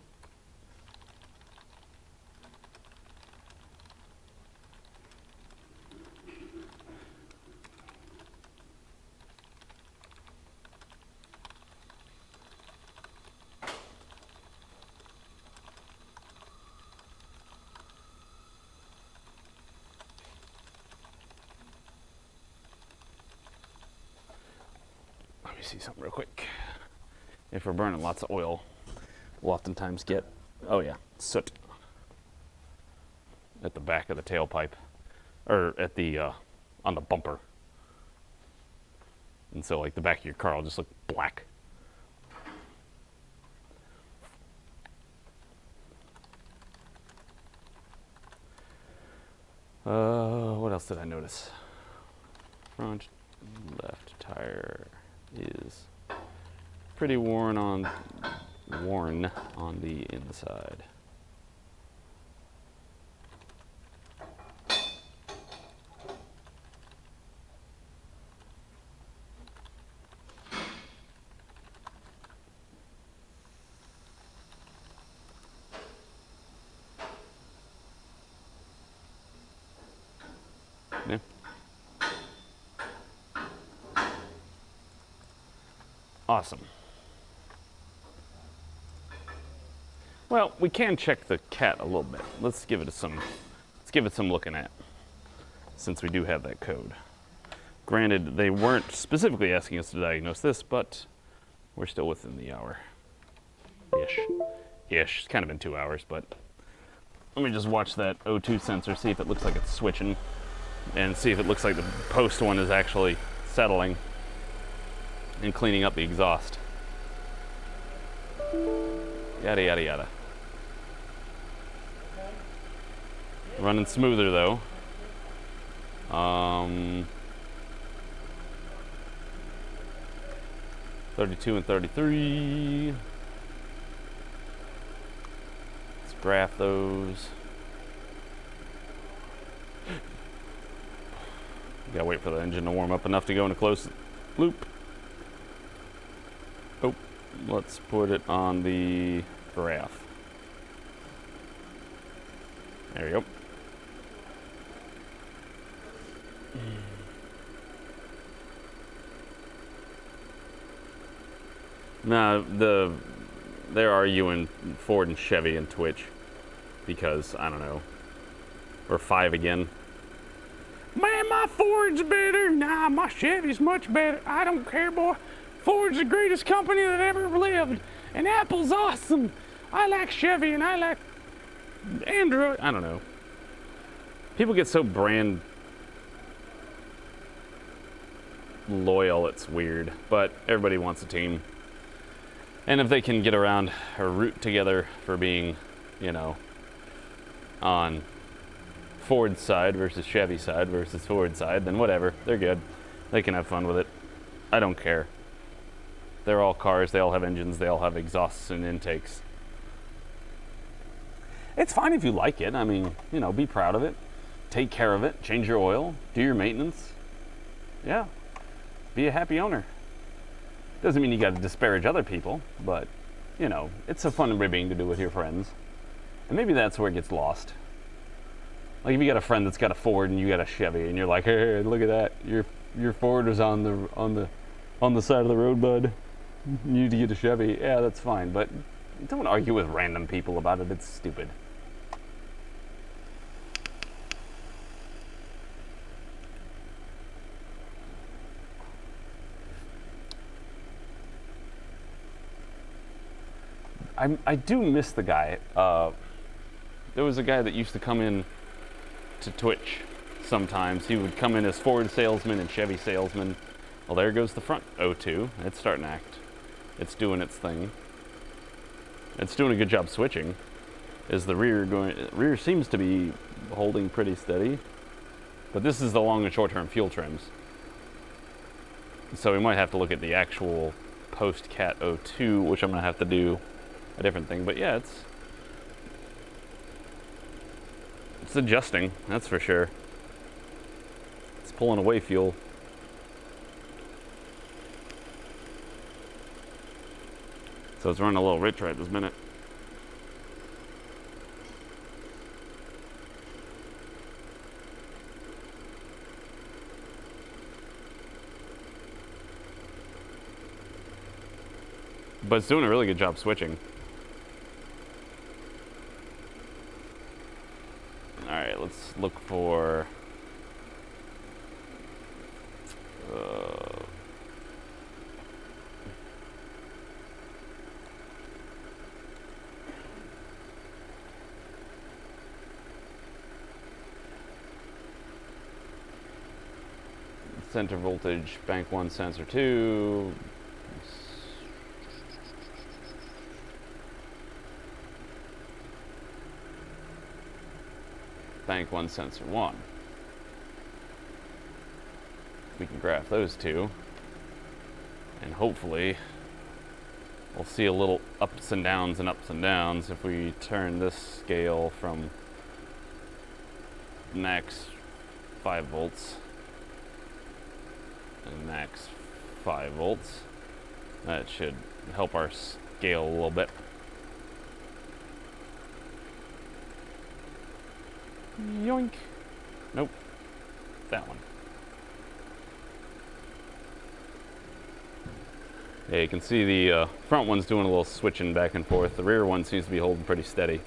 Let me see something real quick. If we're burning lots of oil, we'll oftentimes get, oh yeah, soot at the back of the tailpipe, or at the, on the bumper. And so like the back of your car will just look black. What else did I notice? front left tire is pretty worn on the inside. Yeah. Awesome. Well, we can check the cat a little bit. Let's give it some looking at, since we do have that code. Granted, they weren't specifically asking us to diagnose this, but we're still within the hour. Ish. It's kind of been 2 hours, but let me just watch that O2 sensor, see if it looks like it's switching, and see if it looks like the post one is actually settling and cleaning up the exhaust. Yada, yada, yada. Running smoother though. 32 and 33. Let's graph those. Gotta wait for the engine to warm up enough to go in a close loop. Oh, let's put it on the graph. There you go. Now, they're arguing Ford and Chevy and Twitch because, I don't know, we're 5 again. Man, my Ford's better. Nah, my Chevy's much better. I don't care, boy. Ford's the greatest company that ever lived, and Apple's awesome. I like Chevy and I like Android. I don't know. People get so brand loyal, it's weird, but everybody wants a team. And if they can get around or root together for being, you know, on Ford's side versus Chevy's side versus Ford's side, then whatever, they're good. They can have fun with it. I don't care. They're all cars, they all have engines, they all have exhausts and intakes. It's fine if you like it. I mean, you know, be proud of it. Take care of it, change your oil, do your maintenance. Yeah, be a happy owner. Doesn't mean you got to disparage other people, but, you know, it's a fun ribbing to do with your friends. And maybe that's where it gets lost. Like if you got a friend that's got a Ford and you got a Chevy, and you're like, hey, look at that, your Ford is on the side of the road, bud. You need to get a Chevy. Yeah, that's fine, but don't argue with random people about it. It's stupid. I do miss the guy. There was a guy that used to come in to Twitch sometimes. He would come in as Ford salesman and Chevy salesman. Well, there goes the front O2. It's starting to act. It's doing its thing. It's doing a good job switching. Is the rear seems to be holding pretty steady. But this is the long and short-term fuel trims. So we might have to look at the actual post-cat O2, which I'm going to have to do a different thing. But yeah, it's adjusting, that's for sure. It's pulling away fuel. So it's running a little rich right this minute. But it's doing a really good job switching. Alright, let's look for center voltage, bank 1, sensor 2. Bank 1, sensor 1. we can graph those two. And hopefully we'll see a little ups and downs if we turn this scale from max 5 volts and max 5 volts. That should help our scale a little bit. Yoink. Nope. That one. Yeah, you can see the front one's doing a little switching back and forth. The rear one seems to be holding pretty steady.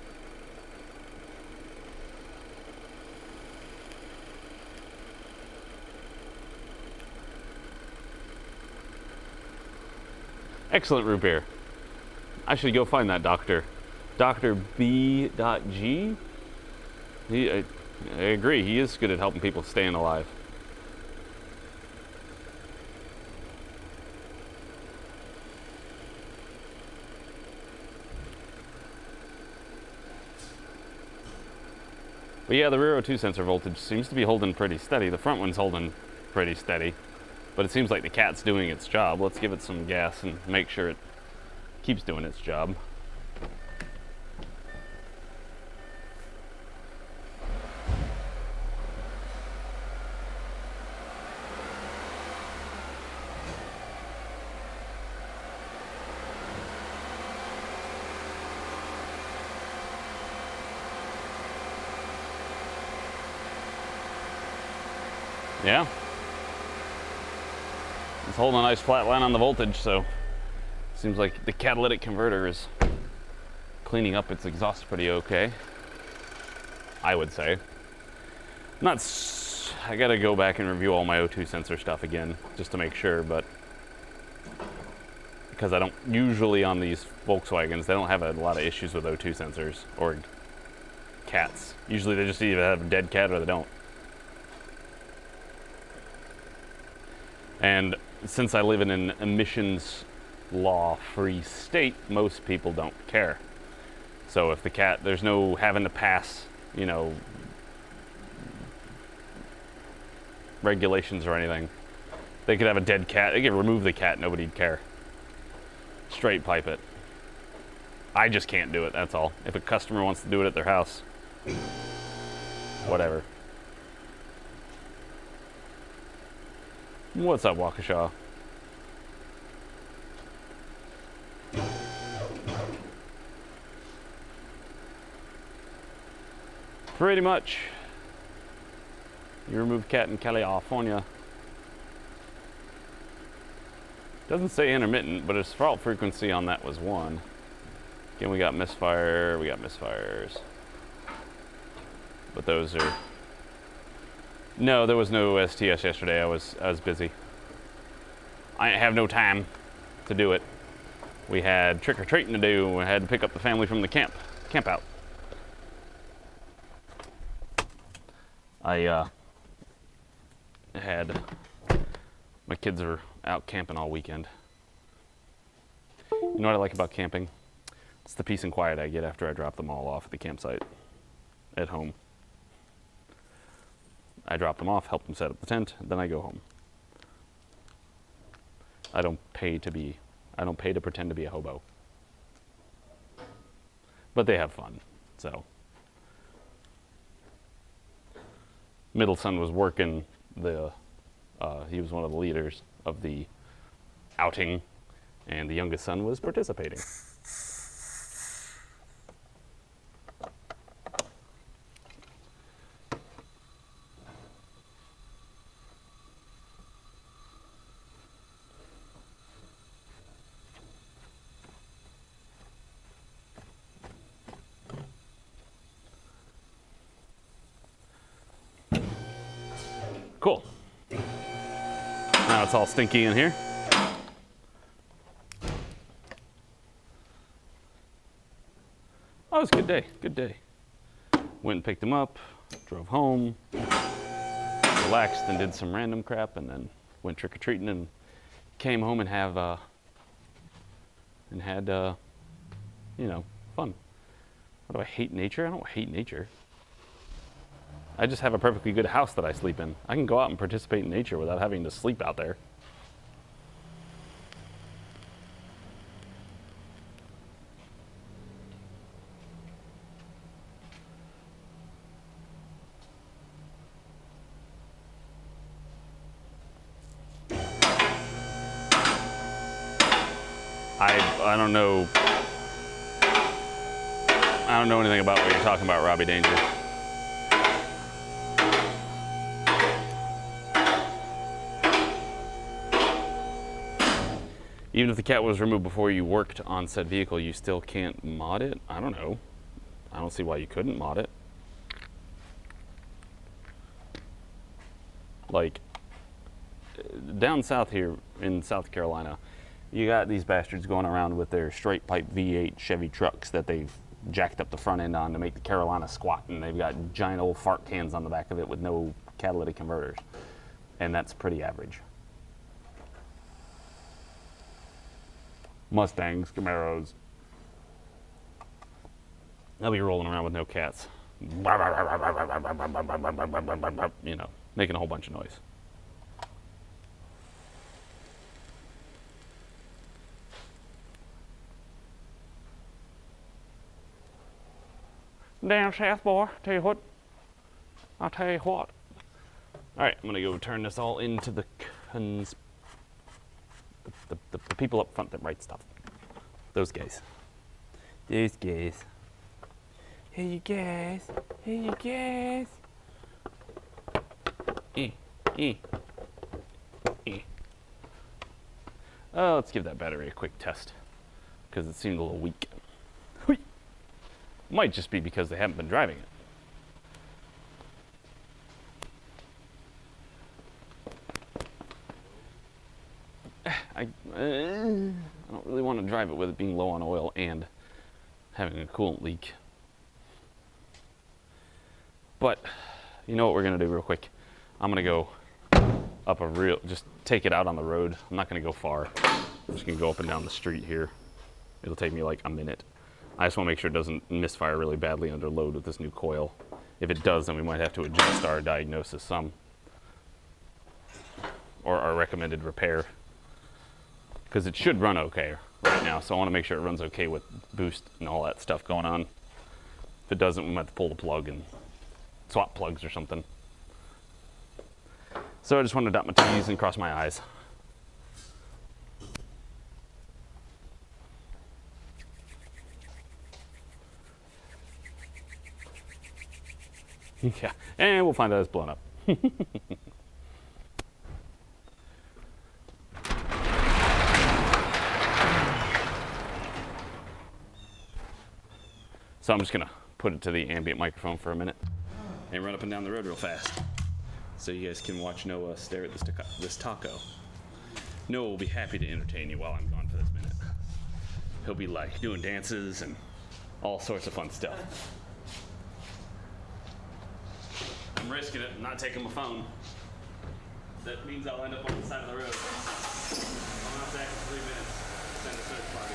Excellent root beer. I should go find that doctor. Dr. B.G. I agree, he is good at helping people staying alive. But yeah, the rear O2 sensor voltage seems to be holding pretty steady. The front one's holding pretty steady. But it seems like the cat's doing its job. Let's give it some gas and make sure it keeps doing its job. Yeah. It's holding a nice flat line on the voltage, so seems like the catalytic converter is cleaning up its exhaust pretty okay, I would say. I gotta go back and review all my O2 sensor stuff again, just to make sure, but because I don't, usually on these Volkswagens, they don't have a lot of issues with O2 sensors, or cats. Usually they just either have a dead cat or they don't. And since I live in an emissions law-free state, most people don't care. So if the cat, there's no having to pass, you know, regulations or anything. They could have a dead cat, they could remove the cat, nobody'd care. Straight pipe it. I just can't do it, that's all. If a customer wants to do it at their house, whatever. What's up, Waukesha? Pretty much. You remove cat in California. Doesn't say intermittent, but its fault frequency on that was 1. Again, we got misfire, we got misfires. But those are... No, there was no STS yesterday. I was busy. I have no time to do it. We had trick-or-treating to do. We had to pick up the family from the camp out. I had, my kids are out camping all weekend. You know what I like about camping? It's the peace and quiet I get after I drop them all off at the campsite at home. I drop them off, help them set up the tent, then I go home. I don't pay to pretend to be a hobo. But they have fun, so. Middle son was working he was one of the leaders of the outing, and the youngest son was participating. Cool. Now it's all stinky in here. Oh, it was a good day, good day. Went and picked him up, drove home, relaxed and did some random crap, and then went trick-or-treating and came home and had, you know, fun. What do I hate nature? I don't hate nature. I just have a perfectly good house that I sleep in. I can go out and participate in nature without having to sleep out there. I don't know. I don't know anything about what you're talking about, Robbie Danger. Even if the cat was removed before you worked on said vehicle, you still can't mod it? I don't know. I don't see why you couldn't mod it. Like, down south here in South Carolina, you got these bastards going around with their straight pipe V8 Chevy trucks that they've jacked up the front end on to make the Carolina squat, and they've got giant old fart cans on the back of it with no catalytic converters. And that's pretty average. Mustangs, Camaros. They'll be rolling around with no cats. You know, making a whole bunch of noise. Down south, boy. Tell you what. I'll tell you what. All right, I'm gonna go turn this all into the people up front that write stuff. Those guys. Those guys. Hey, you guys. Hey, you guys. Oh, let's give that battery a quick test because it seemed a little weak. Might just be because they haven't been driving it. I don't really want to drive it with it being low on oil and having a coolant leak. But you know what we're gonna do real quick? I'm gonna go up just take it out on the road. I'm not gonna go far. I'm just gonna go up and down the street here. It'll take me like a minute. I just want to make sure it doesn't misfire really badly under load with this new coil. If it does, then we might have to adjust our diagnosis some. Or our recommended repair. Because it should run okay right now, so I want to make sure it runs okay with boost and all that stuff going on. If it doesn't, we might have to pull the plug and swap plugs or something. So I just want to dot my T's and cross my I's. Yeah, and we'll find out it's blown up. So I'm just gonna put it to the ambient microphone for a minute and run up and down the road real fast so you guys can watch Noah stare at this taco. Noah will be happy to entertain you while I'm gone for this minute. He'll be like doing dances and all sorts of fun stuff. I'm risking it, I'm not taking my phone. That means I'll end up on the side of the road. I'm not back in 3 minutes. Send a search party.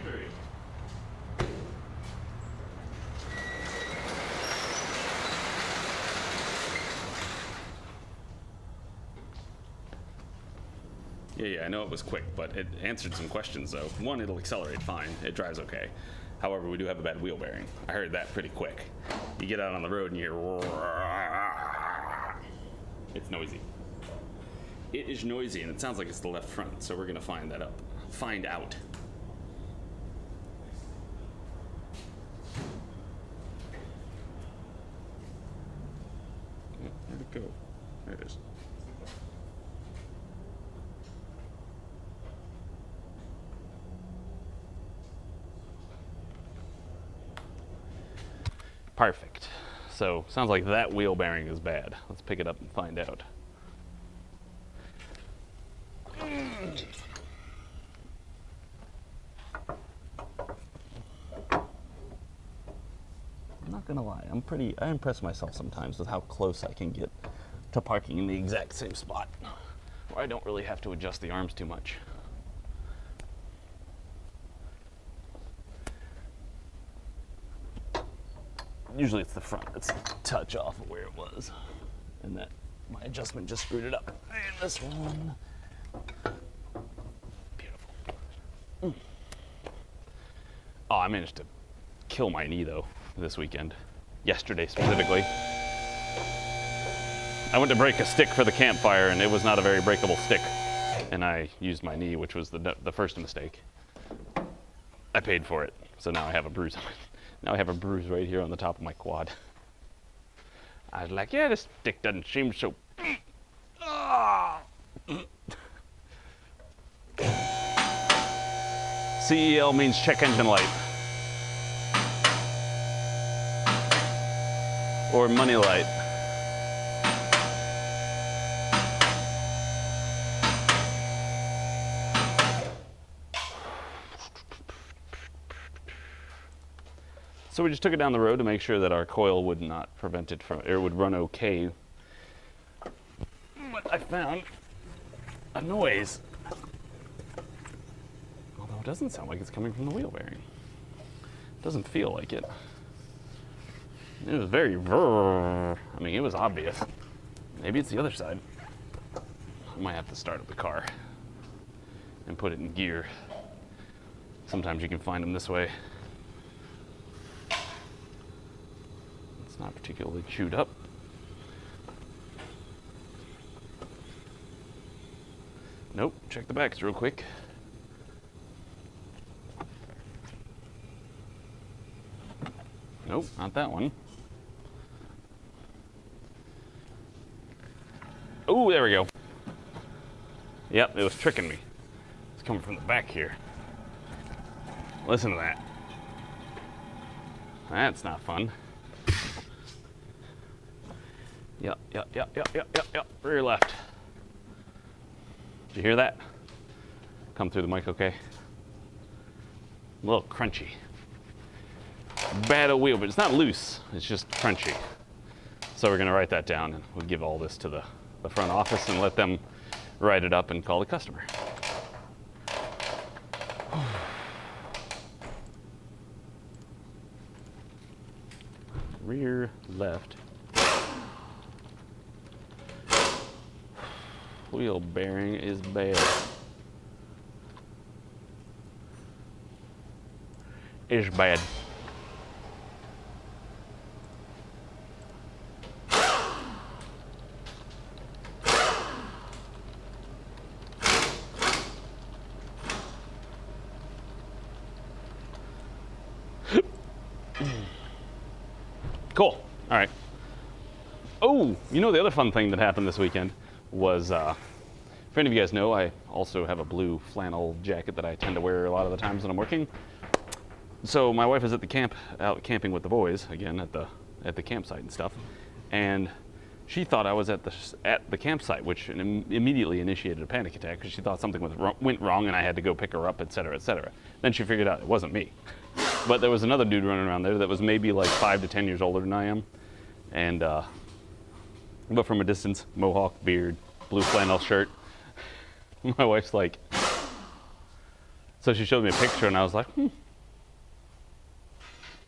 Victory. Yeah, I know it was quick, but it answered some questions though. One, it'll accelerate fine. It drives okay. However, we do have a bad wheel bearing. I heard that pretty quick. You get out on the road and you hear... It's noisy. It is noisy, and it sounds like it's the left front, so we're gonna find out. Where'd it go? There it is. Perfect. So, sounds like that wheel bearing is bad. Let's pick it up and find out. I'm not gonna lie, I impress myself sometimes with how close I can get to parking in the exact same spot, where I don't really have to adjust the arms too much. Usually it's the front that's a touch off of where it was, and that my adjustment just screwed it up. And this one, beautiful. Oh, I managed to kill my knee though this weekend. Yesterday specifically. I went to break a stick for the campfire, and it was not a very breakable stick, and I used my knee, which was the first mistake. I paid for it, so now I have a bruise on it. Now I have a bruise right here on the top of my quad. I was like, yeah, this stick doesn't seem so... CEL means check engine light. Or money light. So we just took it down the road to make sure that our coil would not prevent it from, or it would run okay. But I found a noise. Although it doesn't sound like it's coming from the wheel bearing. It doesn't feel like it. It was very I mean, it was obvious. Maybe it's the other side. I might have to start up the car and put it in gear. Sometimes you can find them this way. It's not particularly chewed up. Nope, check the backs real quick. Nope, not that one. Oh, there we go. Yep, it was tricking me. It's coming from the back here. Listen to that. That's not fun. Yep. Rear left. Did you hear that? Come through the mic okay? A little crunchy. Bad a wheel, but it's not loose. It's just crunchy. So we're gonna write that down, and we'll give all this to the front office and let them write it up and call the customer. Rear left. Wheel bearing is bad. Is bad. Cool. All right. Oh, you know the other fun thing that happened this weekend was, if any of you guys know, I also have a blue flannel jacket that I tend to wear a lot of the times when I'm working. So my wife is at the camp, out camping with the boys again at the campsite and stuff, and she thought I was at the campsite, which immediately initiated a panic attack because she thought something went wrong and I had to go pick her up, etc., etc. Then she figured out it wasn't me. But there was another dude running around there that was maybe like 5 to 10 years older than I am. And, but from a distance, mohawk, beard, blue flannel shirt. My wife's like, So she showed me a picture, and I was like,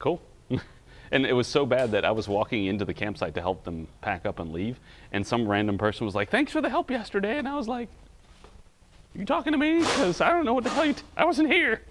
cool. And it was so bad that I was walking into the campsite to help them pack up and leave, and some random person was like, thanks for the help yesterday. And I was like, you talking to me? Because I don't know what the hell I wasn't here.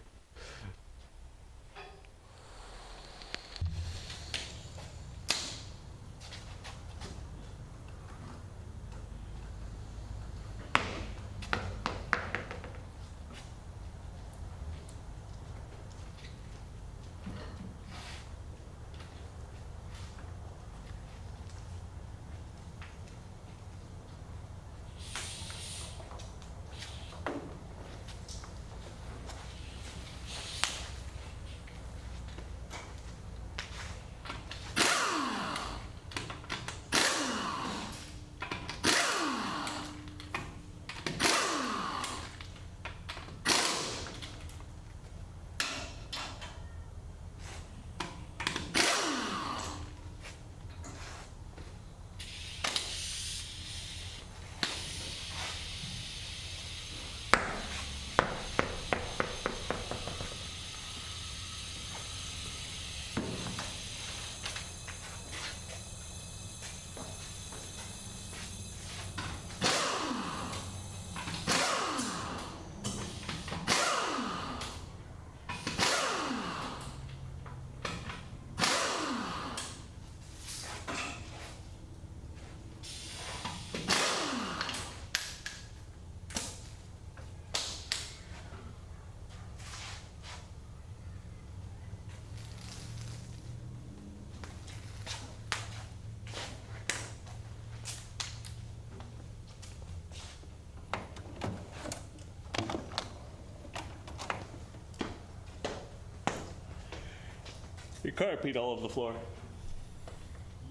Your car peed all over the floor.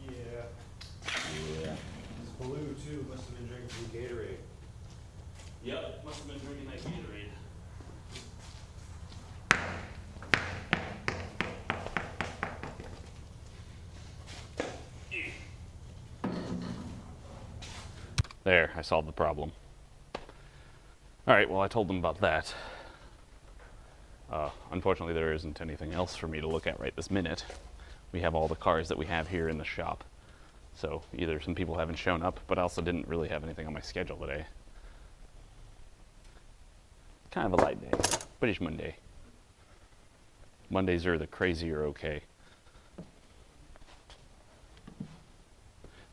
Yeah. Yeah. It's blue too. Must have been drinking some Gatorade. Yep, must have been drinking that Gatorade. There, I solved the problem. All right, well, I told them about that. Unfortunately, there isn't anything else for me to look at right this minute. We have all the cars that we have here in the shop. So either some people haven't shown up, but I also didn't really have anything on my schedule today. Kind of a light day. British Monday. Mondays are the crazy or okay.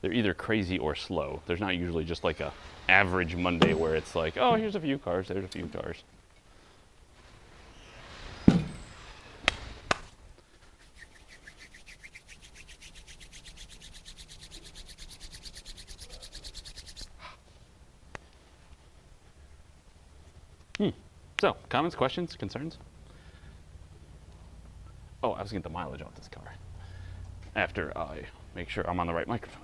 They're either crazy or slow. There's not usually just like a average Monday where it's like, oh, here's a few cars, there's a few cars. So, comments, questions, concerns? Oh, I was getting the mileage off this car after I make sure I'm on the right microphone.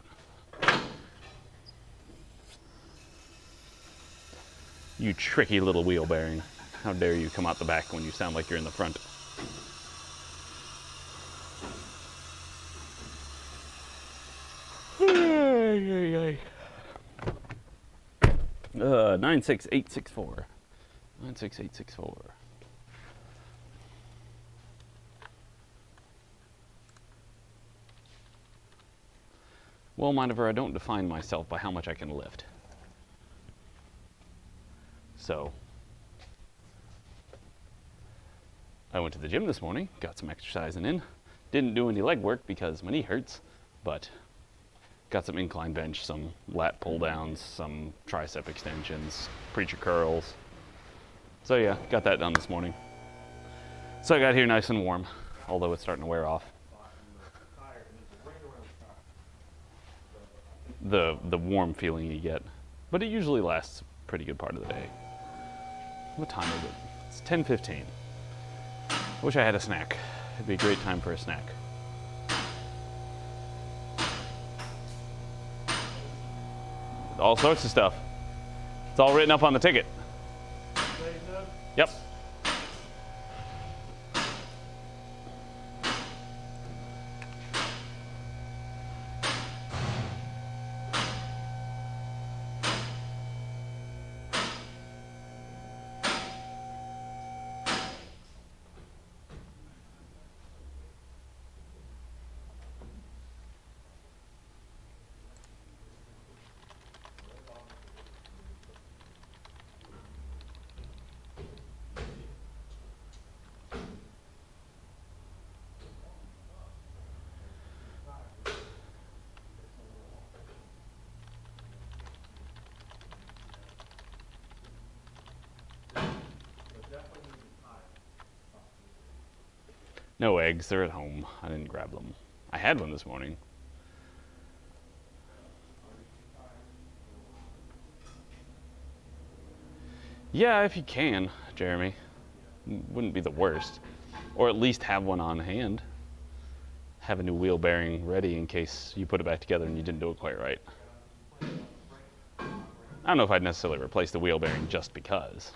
You tricky little wheel bearing. How dare you come out the back when you sound like you're in the front. Ay, ay, ay. 96864. 96864. Well, Mindiver, I don't define myself by how much I can lift. So, I went to the gym this morning, got some exercising in. Didn't do any leg work because my knee hurts, but got some incline bench, some lat pull downs, some tricep extensions, preacher curls. So yeah, got that done this morning. So I got here nice and warm, although it's starting to wear off. The warm feeling you get, but it usually lasts a pretty good part of the day. What time is it? It's 10:15. I wish I had a snack. It'd be a great time for a snack. All sorts of stuff. It's all written up on the ticket. Yep. No eggs, they're at home. I didn't grab them. I had one this morning. Yeah, if you can, Jeremy. Wouldn't be the worst. Or at least have one on hand. Have a new wheel bearing ready in case you put it back together and you didn't do it quite right. I don't know if I'd necessarily replace the wheel bearing just because.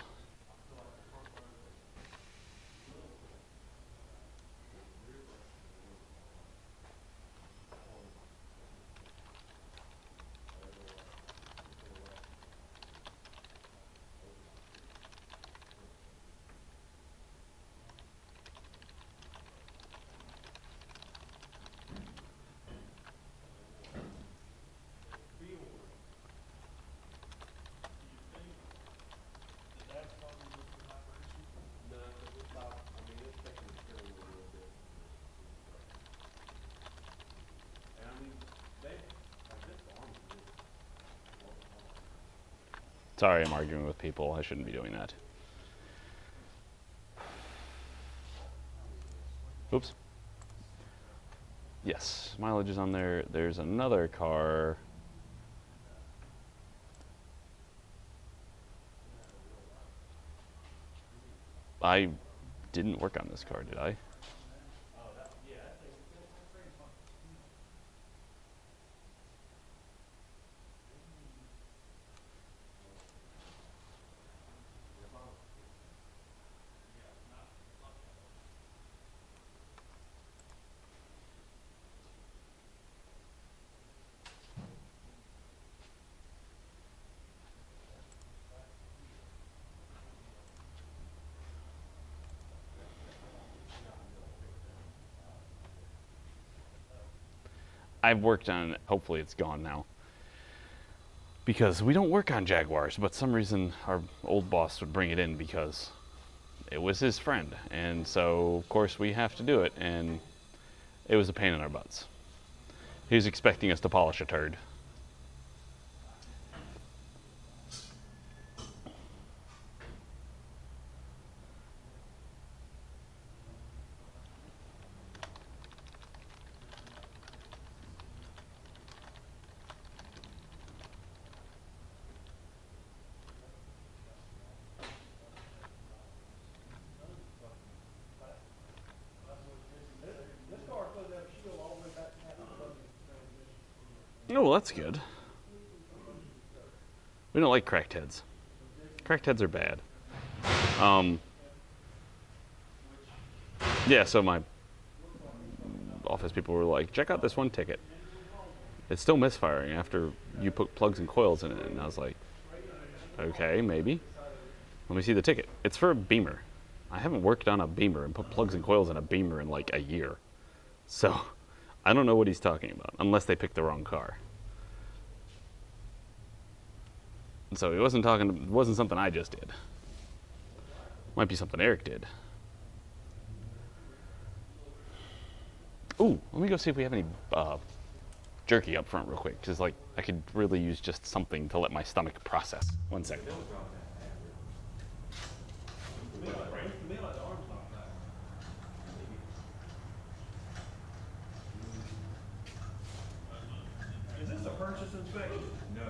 Sorry, I'm arguing with people. I shouldn't be doing that. Oops. Yes, mileage is on there. There's another car. I didn't work on this car, did I? I've worked on it. Hopefully it's gone now. Because we don't work on Jaguars, but some reason our old boss would bring it in because it was his friend. And so, of course, we have to do it. And it was a pain in our butts. He was expecting us to polish a turd. Oh, well, that's good. We don't like cracked heads. Cracked heads are bad. Yeah, so my office people were like, check out this one ticket. It's still misfiring after you put plugs and coils in it. And I was like, okay, maybe. Let me see the ticket. It's for a Beamer. I haven't worked on a Beamer and put plugs and coils in a Beamer in like a year. So I don't know what he's talking about, unless they picked the wrong car. So he wasn't talking, it wasn't something I just did. Might be something Eric did. Ooh, let me go see if we have any jerky up front real quick, because like I could really use just something to let my stomach process. 1 second. Is this a purchase inspection? No.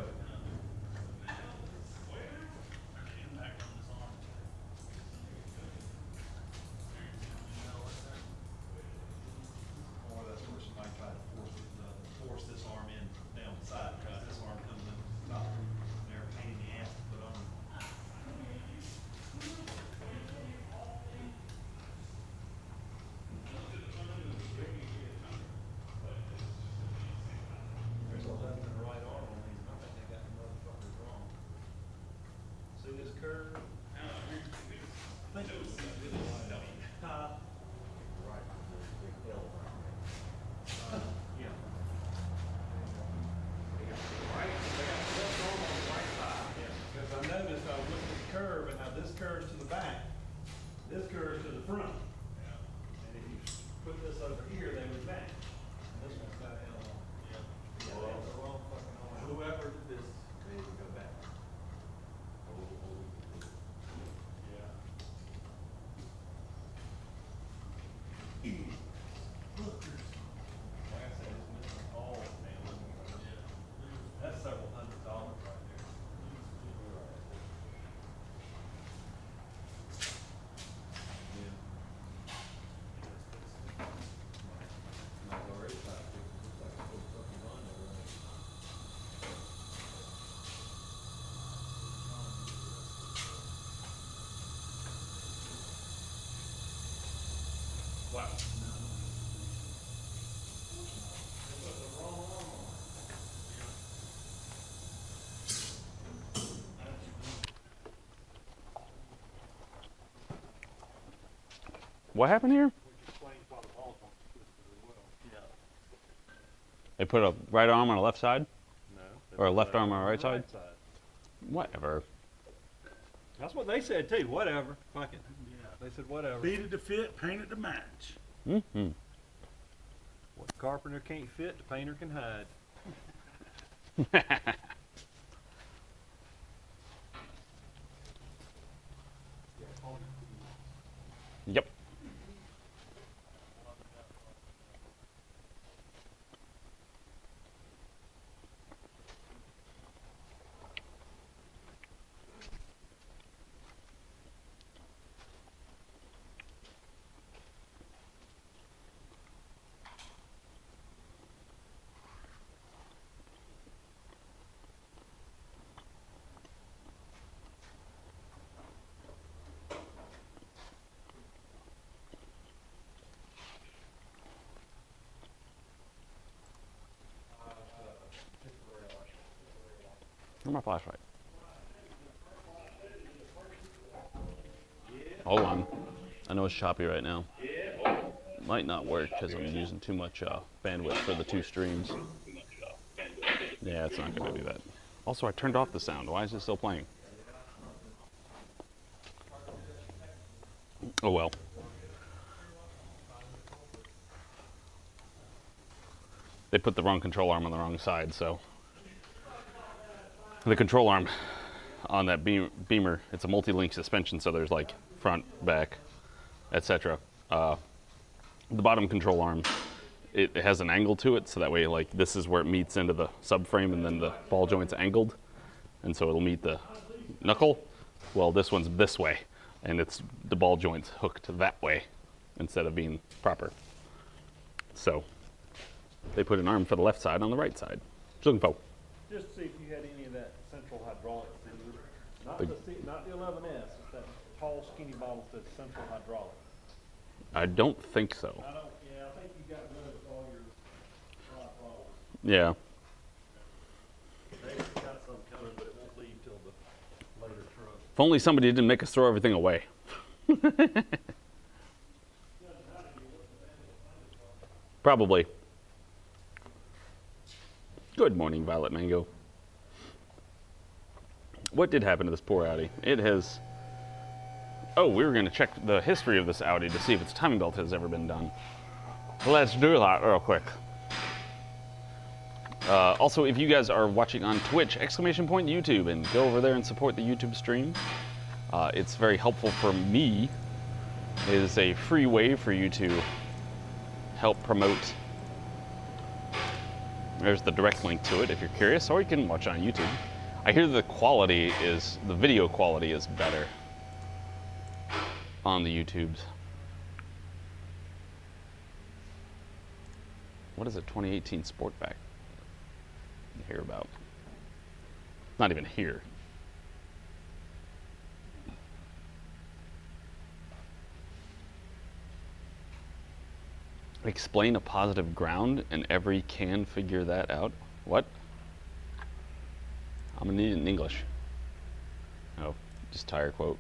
Or that's where somebody tried to force this arm in down the side, because this arm comes in the top. They're a pain in the ass to put on. What happened here? They put a right arm on the left side? No. Or a left arm on the right side? Whatever. That's what they said too. Whatever. Fuck it. Yeah. They said whatever. Beat it to fit, paint it to match. Mm-hmm. What the carpenter can't fit, the painter can hide. Yep. Where's my flashlight? Hold on. I know it's choppy right now. Might not work because I'm using too much bandwidth for the two streams. Yeah, it's not going to do that. Also, I turned off the sound. Why is it still playing? Oh well. They put the wrong control arm on the wrong side, so. The control arm on that Beamer, it's a multi-link suspension, so there's like front, back, etc. The bottom control arm, it has an angle to it, so that way like this is where it meets into the subframe and then the ball joint's angled, and so it'll meet the knuckle. Well, this one's this way, and it's the ball joint's hooked that way instead of being proper. So they put an arm for the left side on the right side. Looking for. Just to see if you had any of that central hydraulics in it. Not the 11S, it's that tall, skinny bottle that's central hydraulic. I don't think so. I think you got rid of all your bottles. Yeah. They got some coming, but it won't leave till the later truck. If only somebody didn't make us throw everything away. Probably. Good morning, Violet Mango. What did happen to this poor Audi? It has... Oh, we were going to check the history of this Audi to see if its timing belt has ever been done. Let's do that real quick. Also, if you guys are watching on Twitch, ! YouTube, and go over there and support the YouTube stream. It's very helpful for me. It is a free way for you to help promote. There's the direct link to it if you're curious, or you can watch it on YouTube. I hear the video quality is better on the YouTubes. What is it, 2018 Sportback? Hear about. Not even here. Explain a positive ground and every can figure that out. What? I'm gonna need it in English. Oh, just tire quote.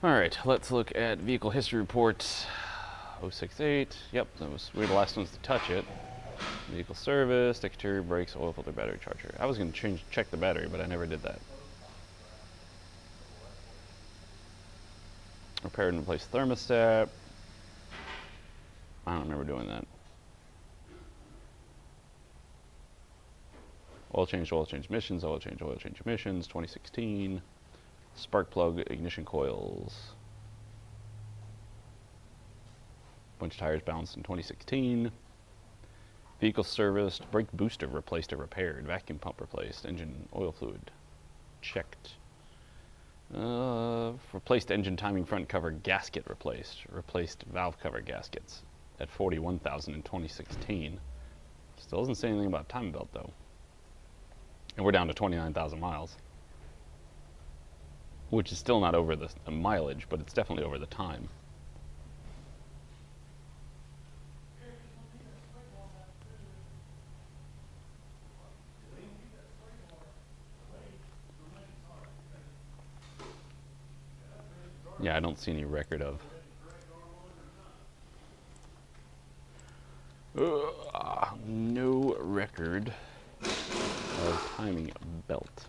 All right, let's look at vehicle history report 068. Yep, we were the last ones to touch it. Vehicle service, exterior brakes, oil filter, battery charger. I was gonna check the battery, but I never did that. Repair and replace thermostat. I don't remember doing that. Oil change emissions, oil change emissions, 2016. Spark plug, ignition coils. Bunch of tires balanced in 2016. Vehicle serviced, brake booster replaced or repaired, vacuum pump replaced, engine oil fluid checked. Replaced engine timing front cover gasket replaced valve cover gaskets at 41,000 in 2016. Still doesn't say anything about timing belt though. And we're down to 29,000 miles. Which is still not over the mileage, but it's definitely over the time. Yeah, I don't see any record of. No record of timing belt.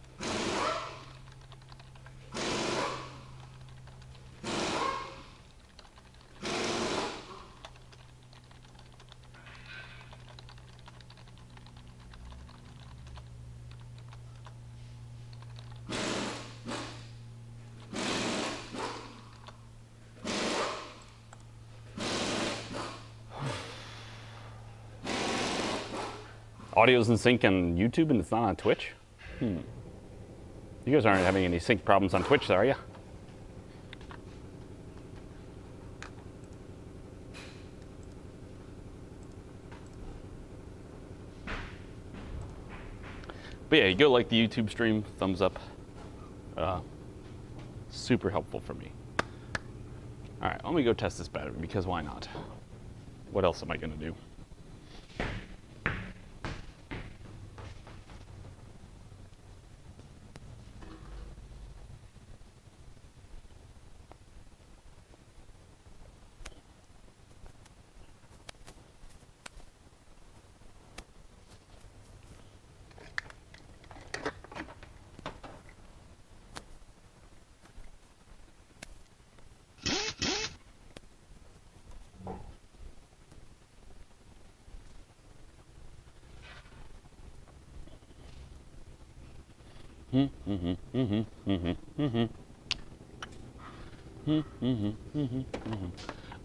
Audio's in sync on YouTube and it's not on Twitch? You guys aren't having any sync problems on Twitch, are you? But yeah, you go like the YouTube stream, thumbs up. Super helpful for me. All right, let me go test this battery because why not? What else am I gonna do?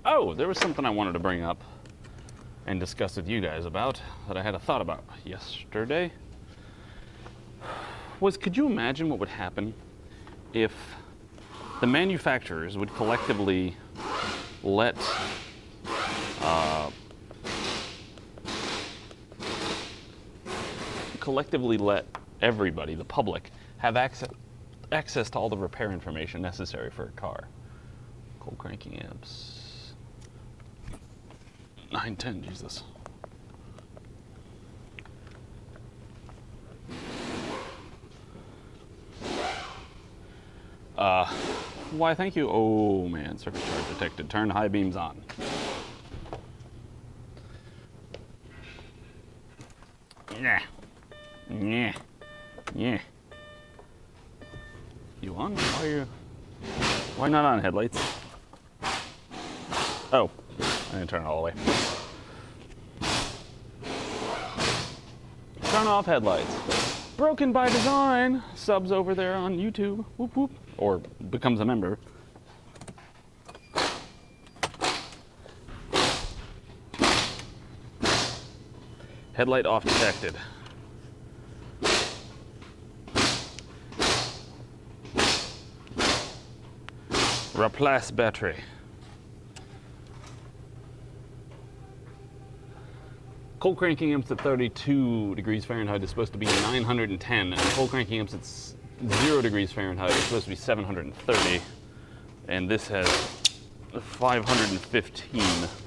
Oh, there was something I wanted to bring up and discuss with you guys about that I had a thought about yesterday. Could you imagine what would happen if the manufacturers would collectively let everybody, the public, have access to all the repair information necessary for a car? Cold cranking amps. 910, Jesus. Why, thank you. Oh man, circuit charge detected. Turn high beams on. Yeah. Yeah. Yeah. You on? Why not on headlights? Oh, I didn't turn it all the way. Turn off headlights. Broken by design. Subs over there on YouTube. Whoop whoop. Or becomes a member. Headlight off detected. Replace battery. Cold cranking amps at 32 degrees Fahrenheit is supposed to be 910, and cold cranking amps at 0 degrees Fahrenheit is supposed to be 730, and this has 515,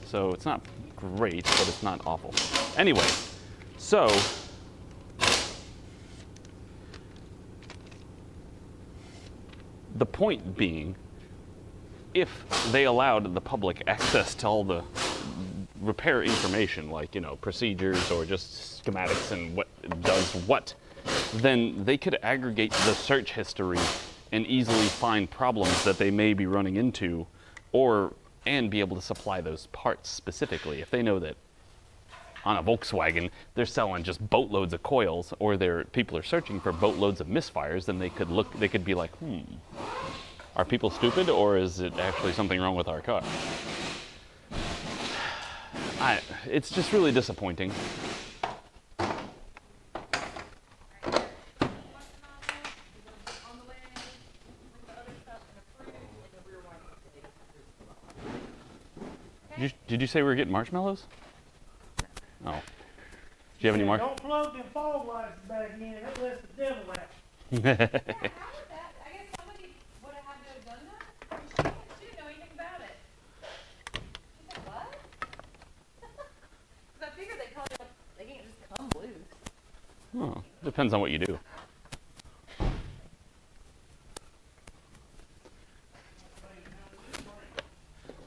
so it's not great, but it's not awful. Anyway, so the point being, if they allowed the public access to all the repair information, like, you know, procedures or just schematics and what does what, then they could aggregate the search history and easily find problems that they may be running into, and be able to supply those parts specifically. If they know that on a Volkswagen they're selling just boatloads of coils, or people are searching for boatloads of misfires, then they could be like, are people stupid, or is it actually something wrong with our car? It's just really disappointing. Did you say we were getting marshmallows? Oh. Do you have any more? Don't plug them fog lights back in. That lets the devil out. Yeah, how was that? I guess somebody would have had to have done that. She didn't know anything about it. She said, what? Because I figured they can't just come loose. Oh, depends on what you do.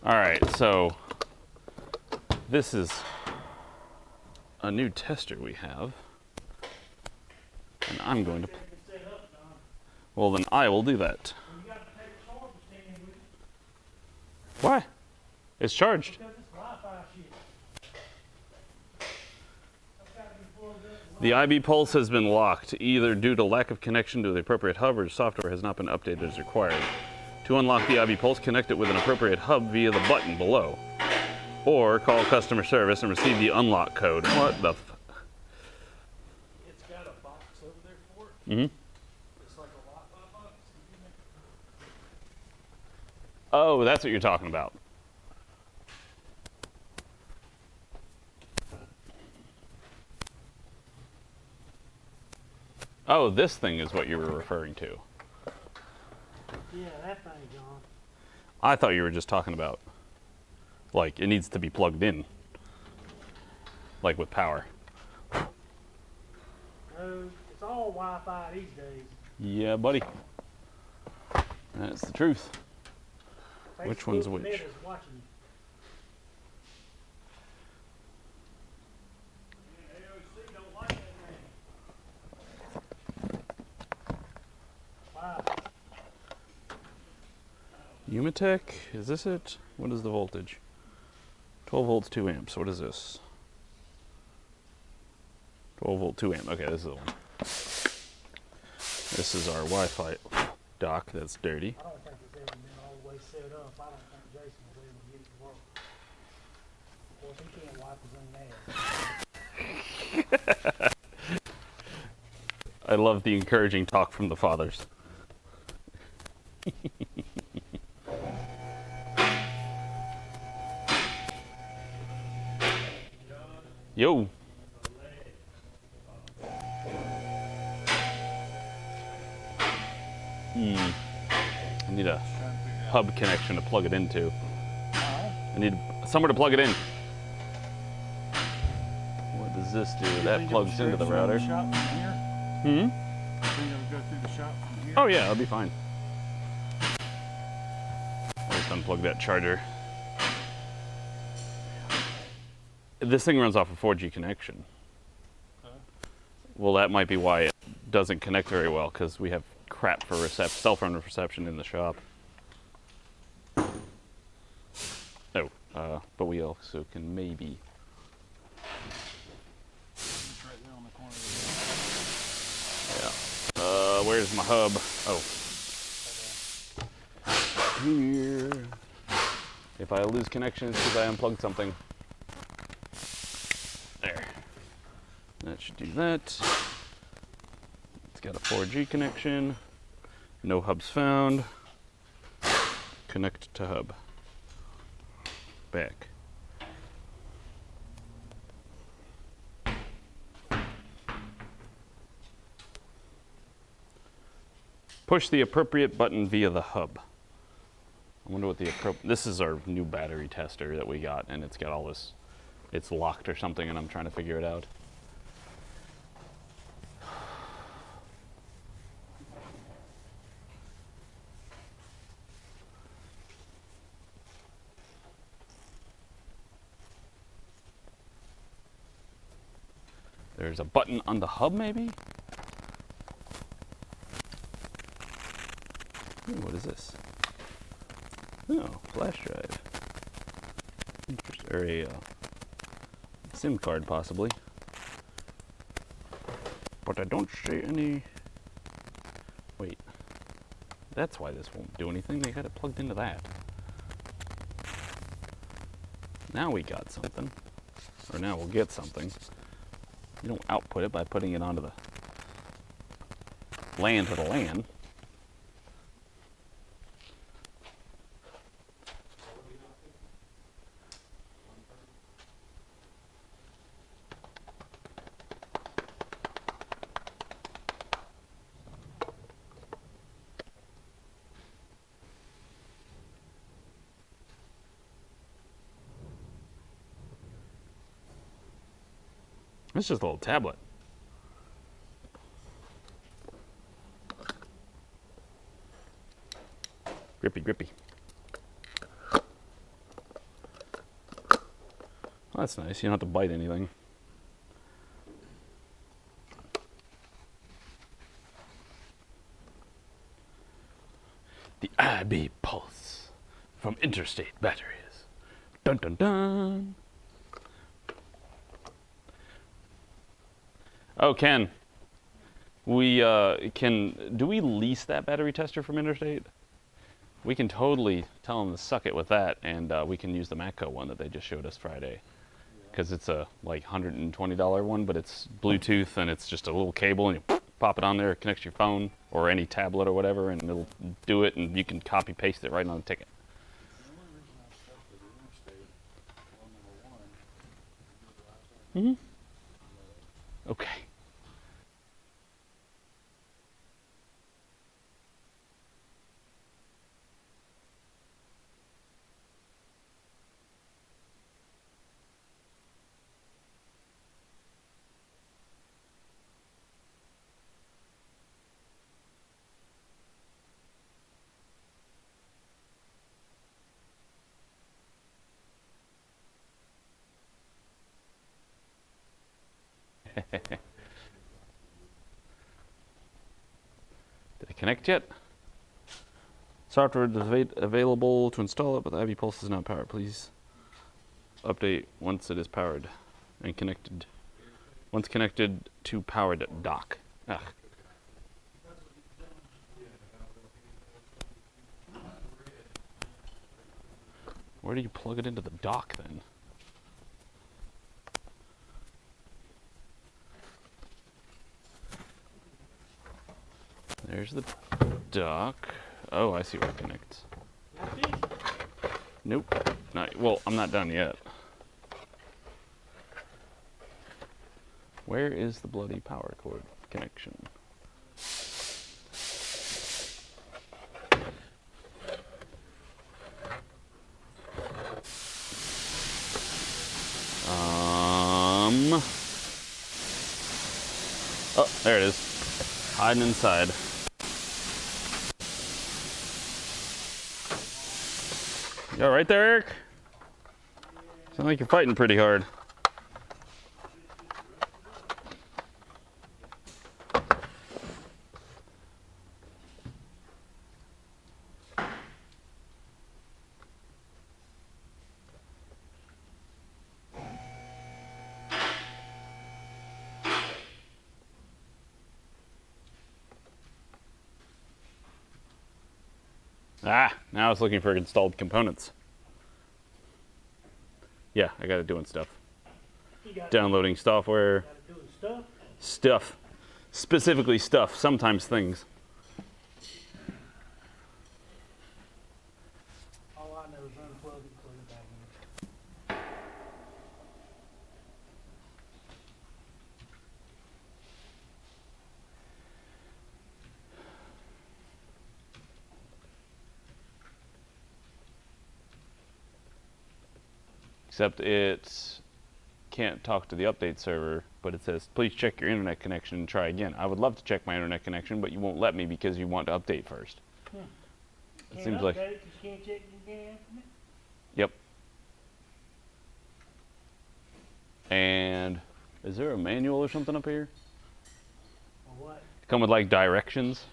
All right, so this is a new tester we have. And I'm going to, well then I will do that. You got to take the charger stand with you Why? It's charged. because it's Wi-Fi shit. That's got to be plugged up. The IB pulse has been locked, either due to lack of connection to the appropriate hub or software has not been updated as required. To unlock the IB pulse, connect it with an appropriate hub via the button below. Or call customer service and receive the unlock code. What the f... It's got a box over there for it. Mm-hmm. It's like a Wi-Fi box. Oh, that's what you're talking about. Oh, this thing is what you were referring to. Yeah, that thing gone. I thought you were just talking about, like, it needs to be plugged in. Like with power. No, it's all Wi-Fi these days. Yeah, buddy. That's the truth. Which one's Facebook which? Net is watching you. AOC don't like that thing. Wow. Umatech, is this it? What is the voltage? 12 volts, 2 amps. What is this? 12 volt, 2 amp. Okay, this is the one. This is our Wi-Fi dock that's dirty. I don't think it's ever been all the way set up. I don't think Jason was able to get it to work. Of course, he can't wipe his own ass. I love the encouraging talk from the fathers. Yo. I need a hub connection to plug it into. I need somewhere to plug it in. What does this do? That plugs into the router. Hmm? Oh yeah, that'll be fine. I'll just unplug that charger. This thing runs off a 4G connection. Well, that might be why it doesn't connect very well, because we have crap for cell phone reception in the shop. Oh, but we also can maybe. Yeah. Where's my hub? Oh. Here. If I lose connection, it's because I unplugged something. There. That should do that. It's got a 4G connection. No hubs found. Connect to hub. Back. Push the appropriate button via the hub. I wonder what the this is our new battery tester that we got, and it's got all this. It's locked or something, and I'm trying to figure it out. There's a button on the hub, maybe? Ooh, what is this? Oh, flash drive. Or a SIM card, possibly. But I don't see any... Wait. That's why this won't do anything. They got it plugged into that. Now we got something. Or now we'll get something. You don't output it by putting it onto the LAN to the LAN. It's just a little tablet. Grippy, grippy. That's nice. You don't have to bite anything. The IB Pulse from Interstate Batteries. Dun dun dun. Oh, Ken. Do we lease that battery tester from Interstate? We can totally tell them to suck it with that, and we can use the Matco one that they just showed us Friday. Because it's a like $120 one, but it's Bluetooth and it's just a little cable, and you pop it on there, it connects to your phone or any tablet or whatever, and it'll do it, and you can copy paste it right on the ticket. Mm-hmm. Okay. Did it connect yet? Software is available to install it, but the IB Pulse is not powered. Please update once it is powered and connected. Once connected to powered dock. Ugh. Where do you plug it into the dock then? There's the dock. Oh, I see where it connects. Nope. Not, well, I'm not done yet. Where is the bloody power cord connection? Oh, there it is. Hiding inside. You all right there, Eric? Sound like you're fighting pretty hard. Ah, now I was looking for installed components. Yeah, I got it doing stuff. Downloading software. Stuff. Stuff. Specifically stuff, sometimes things. All I know is unplug it, put it back in. Except it can't talk to the update server, but it says, please check your internet connection and try again. I would love to check my internet connection, but you won't let me because you want to update first. It seems like... You can't check it again. Yep. And is there a manual or something up here? Or what? Come with like directions?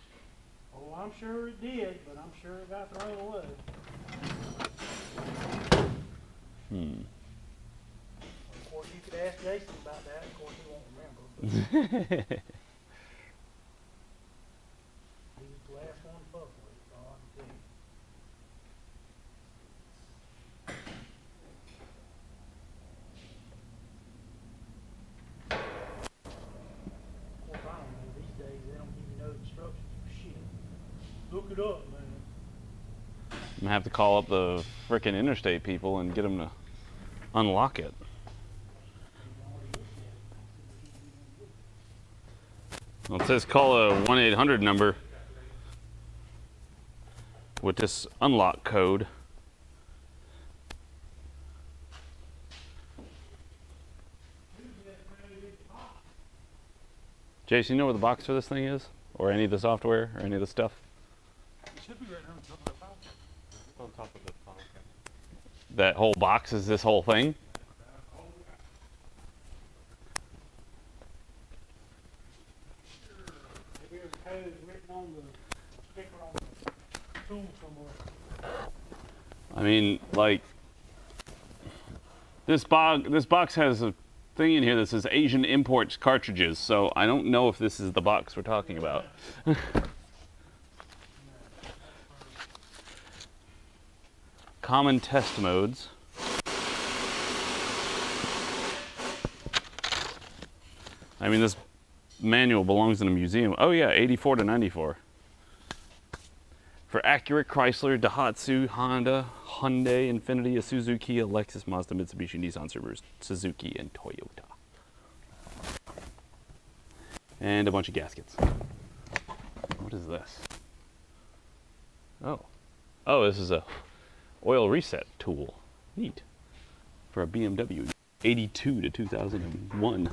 Oh, I'm sure it did, but I'm sure it got thrown away. Of course, you could ask Jason about that. Of course, he won't remember. But he was the last one to fuck with it, all I can tell you. Of course, I don't know. These days, they don't give you no instructions for shit. Look it up, man. I'm gonna have to call up the frickin' Interstate people and get them to unlock it. Well, it says call a 1-800 number with this unlock code. Jason, you know where the box for this thing is? Or any of the software or any of the stuff? It should be right on top of the file cabinet. On top of the file cabinet. That whole box is this whole thing? I mean, like, this box has a thing in here that says Asian imports cartridges, so I don't know if this is the box we're talking about. Common test modes. I mean, this manual belongs in a museum. Oh yeah, 84 to 94. For Acura, Chrysler, Daihatsu, Honda, Hyundai, Infiniti, Isuzu, Kia, Lexus, Mazda, Mitsubishi, Nissan, Subaru, Suzuki, and Toyota. And a bunch of gaskets. What is this? Oh. Oh, this is a oil reset tool. Neat. For a BMW 82 to 2001.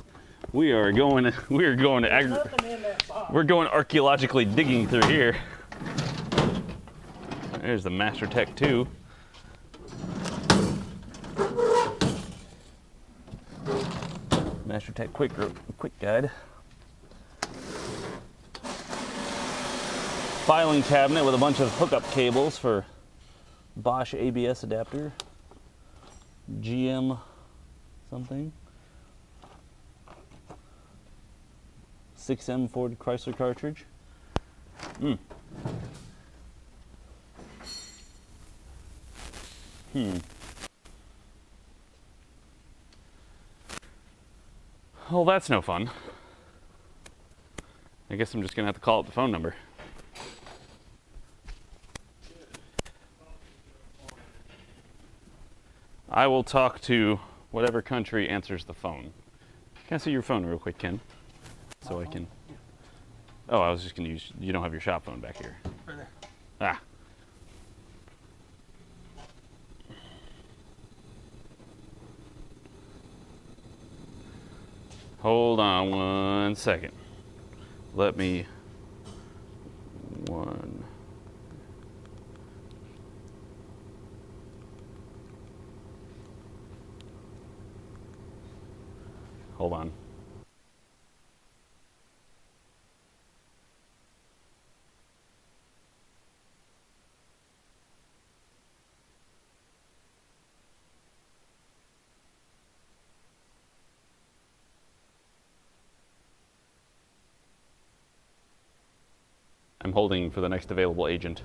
We're going archaeologically digging through here. There's the Master Tech 2. Master Tech quick guide. Filing cabinet with a bunch of hookup cables for Bosch ABS adapter. GM something. 6M Ford Chrysler cartridge. Well, that's no fun. I guess I'm just gonna have to call up the phone number. I will talk to whatever country answers the phone. Can I see your phone real quick, Ken? So I can... Oh, I was just gonna use... You don't have your shop phone back here. Right there. Ah. Hold on 1 second. Let me... Hold on. I'm holding for the next available agent.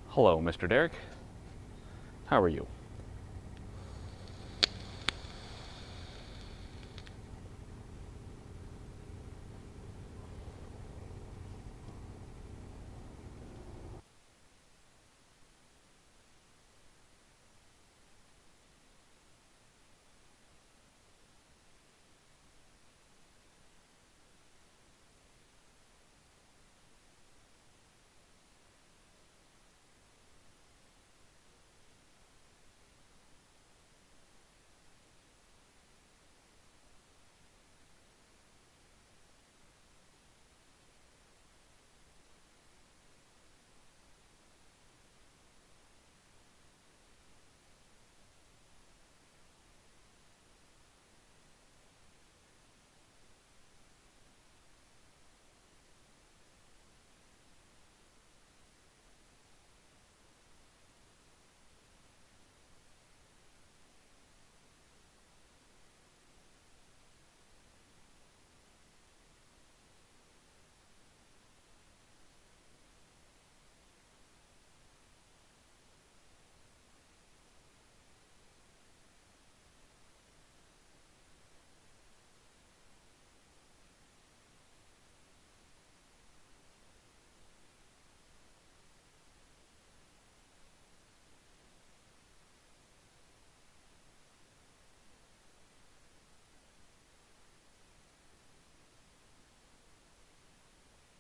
Hello, Mr. Derek. How are you?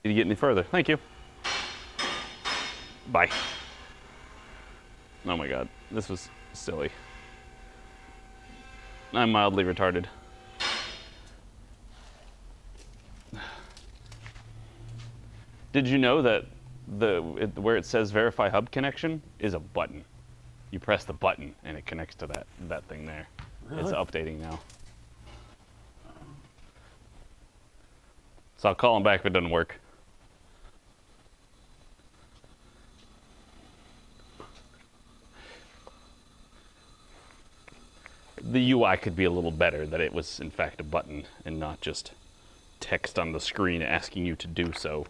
Did you get any further? Thank you. Bye. Oh my god, this was silly. I'm mildly retarded. Did you know that where it says verify hub connection is a button? You press the button and it connects to that thing there. Really? It's updating now. So I'll call him back if it doesn't work. The UI could be a little better, that it was in fact a button and not just text on the screen asking you to do so.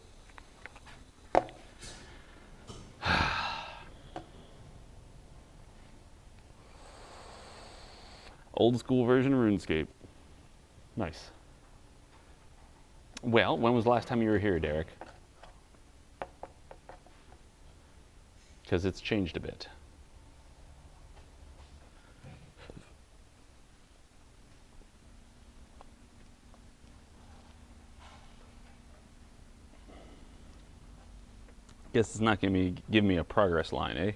Old school version of RuneScape. Nice. Well, when was the last time you were here, Derek? Because it's changed a bit. Guess it's not going to give me a progress line, eh?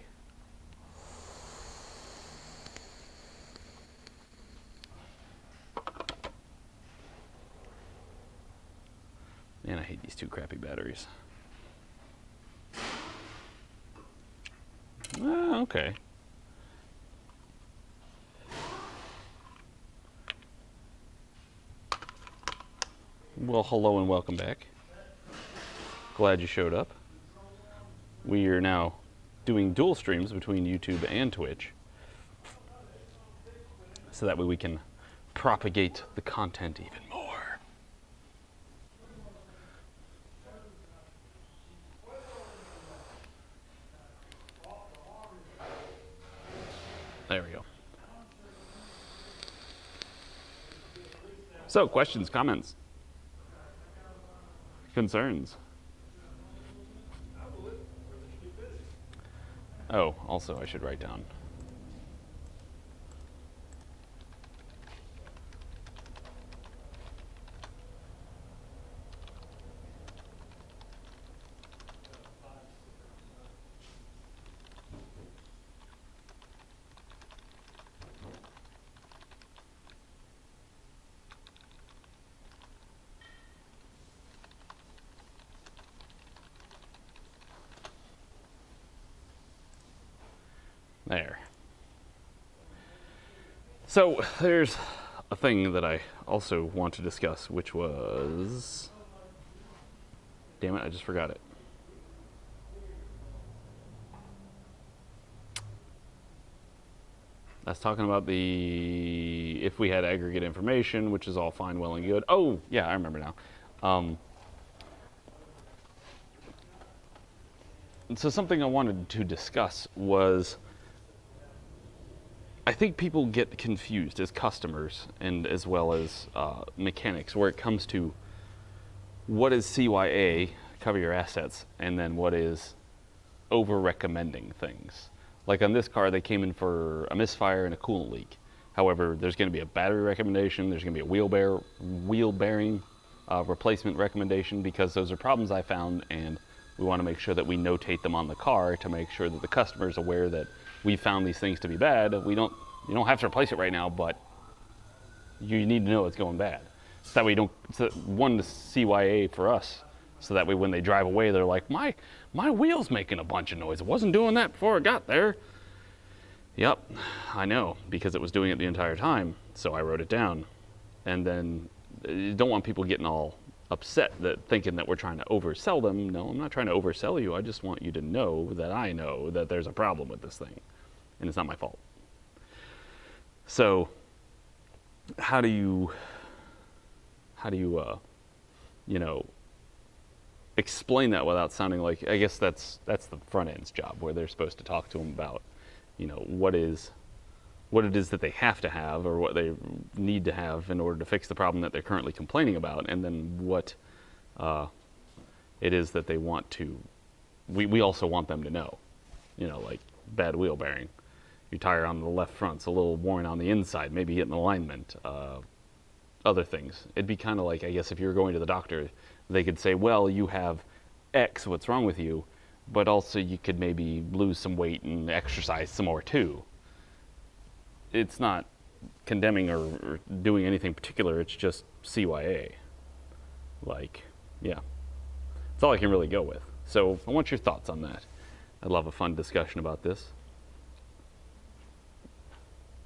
Man, I hate these two crappy batteries. Ah, okay. Well, hello and welcome back. Glad you showed up. We are now doing dual streams between YouTube and Twitch, so that way we can propagate the content even more. There we go. So, questions, comments, concerns? Oh, also I should write down. There. So there's a thing that I also want to discuss, which was... Damn it, I just forgot it. I was talking about the... if we had aggregate information, which is all fine, well, and good. Oh, yeah, I remember now. So something I wanted to discuss was... I think people get confused as customers and as well as mechanics where it comes to what is CYA, cover your assets, and then what is over-recommending things. Like on this car, they came in for a misfire and a coolant leak. However, there's going to be a battery recommendation, there's going to be a wheel bearing replacement recommendation, because those are problems I found, and we want to make sure that we notate them on the car to make sure that the customer is aware that we found these things to be bad. You don't have to replace it right now, but you need to know it's going bad. So that way you don't, so one, the CYA for us, so that way when they drive away, they're like, my wheel's making a bunch of noise. It wasn't doing that before it got there. Yep, I know, because it was doing it the entire time, so I wrote it down. And then you don't want people getting all upset, that thinking that we're trying to oversell them. No, I'm not trying to oversell you. I just want you to know that I know that there's a problem with this thing, and it's not my fault. So, how do you explain that without sounding like, I guess that's the front end's job, where they're supposed to talk to them about, what it is that they have to have, or what they need to have in order to fix the problem that they're currently complaining about, and then what it is that they want to, we also want them to know, like bad wheel bearing. Your tire on the left front's a little worn on the inside, maybe hitting alignment, other things. It'd be kind of like, I guess, if you were going to the doctor, they could say, well, you have X, what's wrong with you, but also you could maybe lose some weight and exercise some more too. It's not condemning or doing anything particular, it's just CYA. Like, yeah. That's all I can really go with. So I want your thoughts on that. I'd love a fun discussion about this.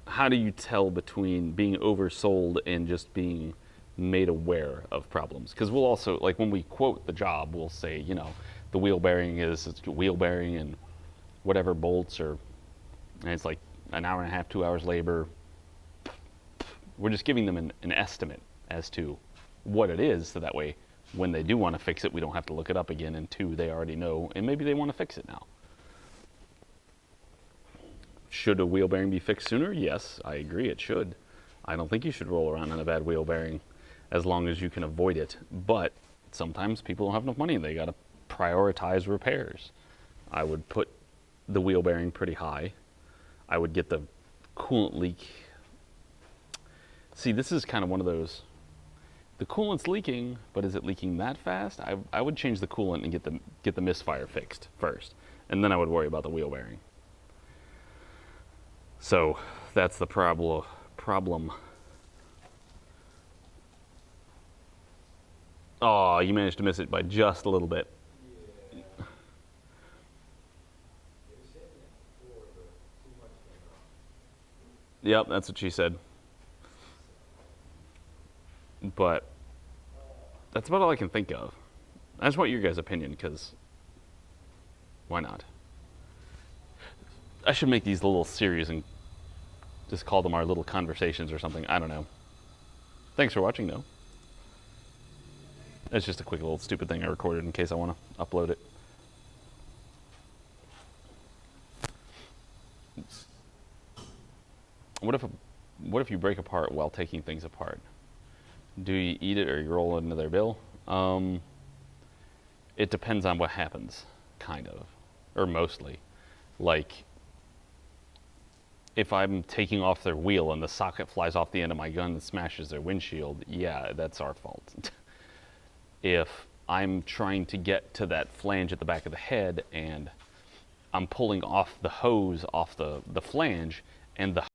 How do you tell between being oversold and just being made aware of problems. Because we'll also, like when we quote the job, we'll say, you know, the wheel bearing is it's wheel bearing and whatever bolts and it's like an hour and a half, 2 hours labor. We're just giving them an estimate as to what it is, so that way when they do want to fix it, we don't have to look it up again, and two, they already know, and maybe they want to fix it now. Should a wheel bearing be fixed sooner? Yes, I agree, it should. I don't think you should roll around in a bad wheel bearing as long as you can avoid it. But sometimes people don't have enough money and they got to prioritize repairs. I would put the wheel bearing pretty high. I would get the coolant leak. See, this is kind of one of those, the coolant's leaking, but is it leaking that fast? I would change the coolant and get the misfire fixed first, and then I would worry about the wheel bearing. So that's the problem. Oh, you managed to miss it by just a little bit. Yep, that's what she said. But that's about all I can think of. I just want your guys' opinion, because why not? I should make these little series and just call them our little conversations or something. I don't know. Thanks for watching, though. It's just a quick little stupid thing I recorded in case I want to upload it. What if you break apart while taking things apart? Do you eat it or you roll it into their bill? It depends on what happens, kind of, or mostly. Like, if I'm taking off their wheel and the socket flies off the end of my gun and smashes their windshield, yeah, that's our fault. If I'm trying to get to that flange at the back of the head and I'm pulling off the hose off the flange and the